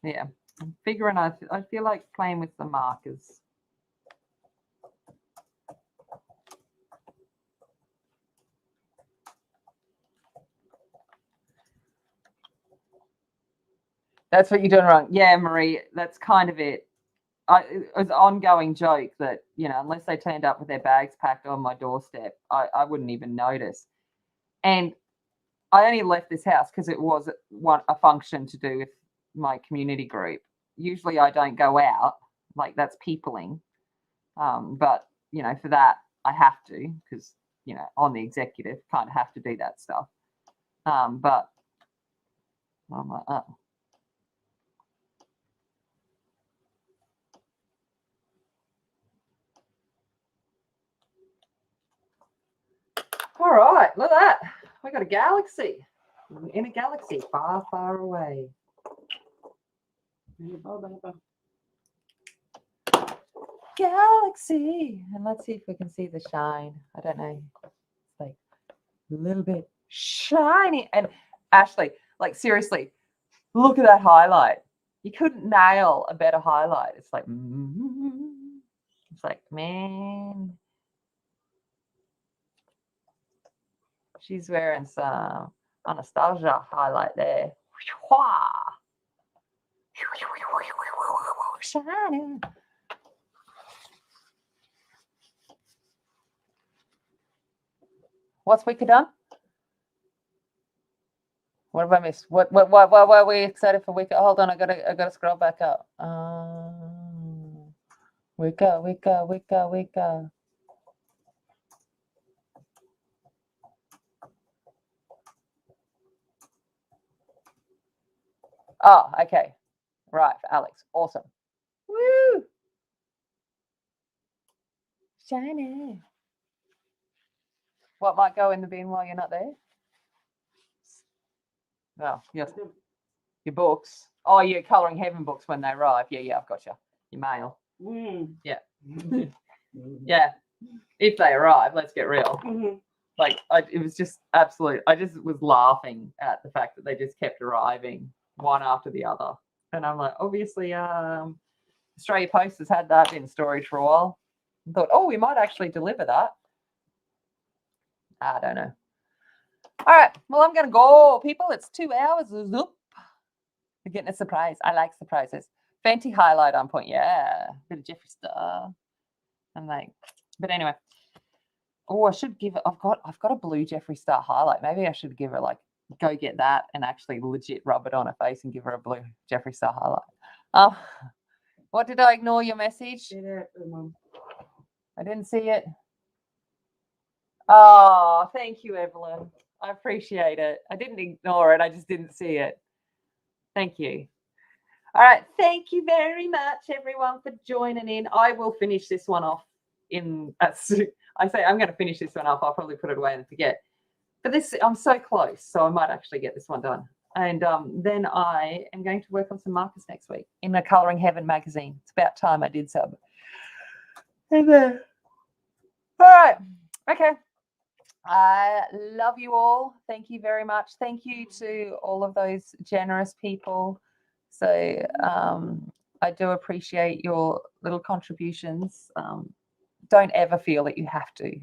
Yeah, I'm figuring I feel like playing with the markers. That's what you're doing wrong. Yeah, Marie, that's kind of it. It was an ongoing joke that, unless they turned up with their bags packed on my doorstep, I wouldn't even notice. And I only left this house because it was a function to do with my community group. Usually I don't go out, like that's peopling. But, for that, I have to because, on the executive, kind of have to do that stuff. But I'm like, oh. All right, look at that. We got a galaxy in a galaxy far, far away. Galaxy. And let's see if we can see the shine. I don't know. It's like a little bit shiny. And Ashley, like seriously, look at that highlight. You couldn't nail a better highlight. It's like, man. She's wearing some Anastasia highlight there. Shiny. What's Wicked done? What have I missed? Why are we excited for Wicked? Hold on, I gotta scroll back up. Wicked. Oh, okay. Right, for Alex. Awesome. Woo! Shiny. What might go in the bin while you're not there? Oh, yes. Your books. Oh, your Colouring Heaven books when they arrive. Yeah, I've got you. Your mail. Yeah. Yeah. If they arrive, let's get real. Like, it was just absolute. I just was laughing at the fact that they just kept arriving one after the other. And I'm like, obviously, Australia Post has had that in storage for a while. I thought, oh, we might actually deliver that. I don't know. All right. Well, I'm going to go, people. It's 2 hours. Zoop. We're getting a surprise. I like surprises. Fenty highlight on point. Yeah. Bit of Jeffree Star. I'm like, but anyway. Oh, I should give it. I've got a blue Jeffree Star highlight. Maybe I should give her go get that and actually legit rub it on her face and give her a blue Jeffree Star highlight. What did I ignore your message? I didn't see it. Oh, thank you, Evelyn. I appreciate it. I didn't ignore it. I just didn't see it. Thank you. All right. Thank you very much, everyone, for joining in. I will finish this one off I say I'm going to finish this one off. I'll probably put it away and forget. But I'm so close, so I might actually get this one done. And then I am going to work on some markers next week in the Colouring Heaven magazine. It's about time I did some. And then, all right. Okay. I love you all. Thank you very much. Thank you to all of those generous people. So I do appreciate your little contributions. Don't ever feel that you have to.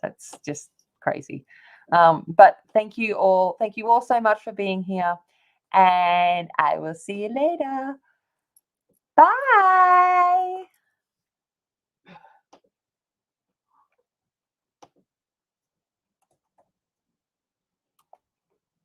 That's just crazy. But thank you all. Thank you all so much for being here. And I will see you later.